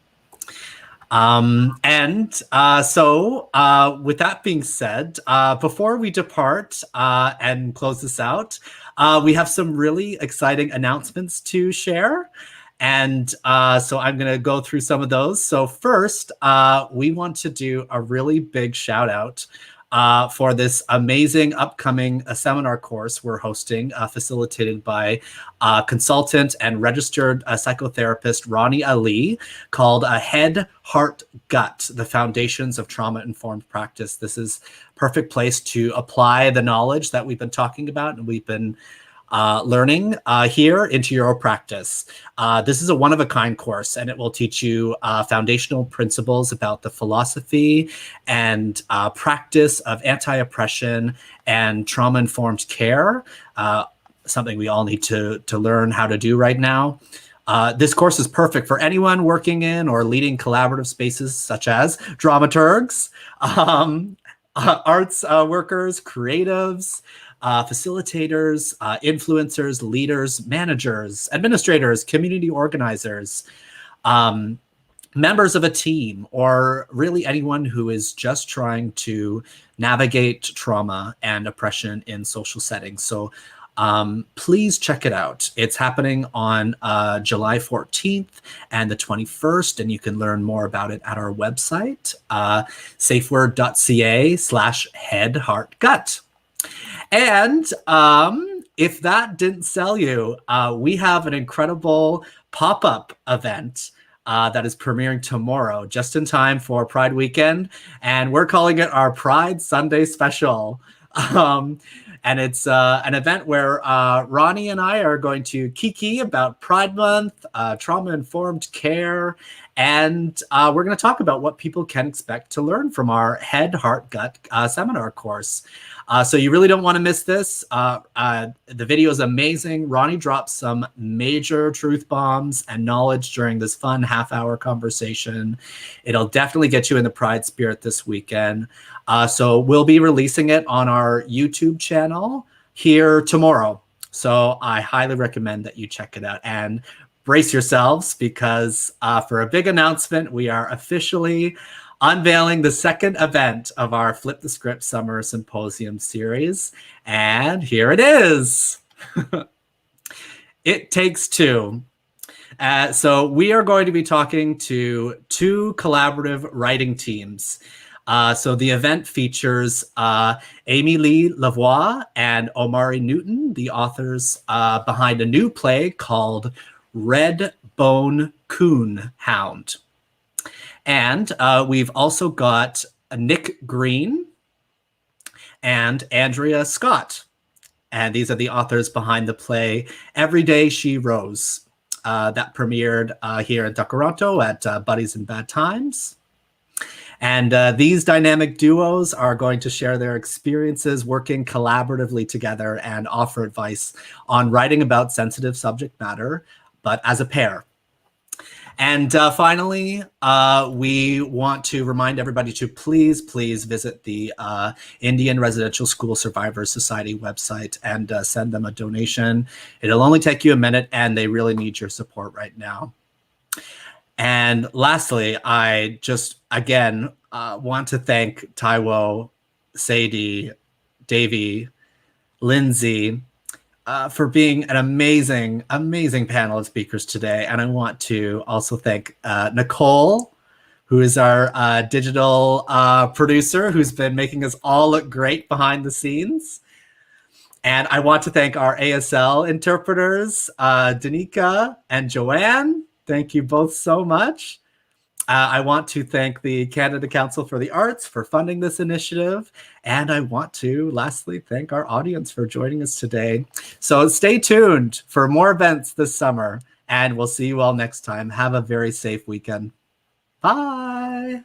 So with that being said, before we depart and close this out, we have some really exciting announcements to share. And so I'm going to go through some of those. So first, we want to do a really big shout out for this amazing upcoming seminar course we're hosting, facilitated by consultant and registered psychotherapist Ronnie Ali, called Head, Heart, Gut, the Foundations of Trauma-Informed Practice. This is a perfect place to apply the knowledge that we've been talking about and we've been learning here into your practice. This is a one-of-a-kind course, and it will teach you foundational principles about the philosophy and practice of anti-oppression and trauma-informed care, something we all need to learn how to do right now. This course is perfect for anyone working in or leading collaborative spaces such as dramaturgs, arts workers, creatives, facilitators, influencers, leaders, managers, administrators, community organizers, members of a team, or really anyone who is just trying to navigate trauma and oppression in social settings. So please check it out. It's happening on July 14th and the 21st, and you can learn more about it at our website, safeword.ca/head-heart-gut. And if that didn't sell you, we have an incredible pop-up event that is premiering tomorrow, just in time for Pride Weekend. And we're calling it our Pride Sunday Special. And it's an event where Ronnie and I are going to kiki about Pride Month, trauma-informed care, and we're going to talk about what people can expect to learn from our Head, Heart, Gut seminar course. So you really don't want to miss this. The video is amazing. Ronnie drops some major truth bombs and knowledge during this fun half-hour conversation. It'll definitely get you in the Pride spirit this weekend. So we'll be releasing it on our YouTube channel here tomorrow. So I highly recommend that you check it out and brace yourselves, because for a big announcement, we are officially unveiling the second event of our Flip the Script Summer Symposium series. And here it is. It Takes Two. So we are going to be talking to two collaborative writing teams. So the event features Amy Lee Lavoie and Omari Newton, the authors behind a new play called Red Bone Coon Hound. And we've also got Nick Green and Andrea Scott. And these are the authors behind the play Every Day She Rose that premiered here in Toronto at Buddies in Bad Times. And these dynamic duos are going to share their experiences working collaboratively together and offer advice on writing about sensitive subject matter, but as a pair. And finally, we want to remind everybody to please visit the Indian Residential School Survivors Society website and send them a donation. It'll only take you a minute, and they really need your support right now. And lastly, I just, again, want to thank Taiwo, Sadie, Davey, Lindsay, for being an amazing panel of speakers today. And I want to also thank Nicole, who is our digital producer, who's been making us all look great behind the scenes. And I want to thank our ASL interpreters, Danica and Joanne. Thank you both so much. I want to thank the Canada Council for the Arts for funding this initiative. And I want to lastly thank our audience for joining us today. So stay tuned for more events this summer, and we'll see you all next time. Have a very safe weekend. Bye.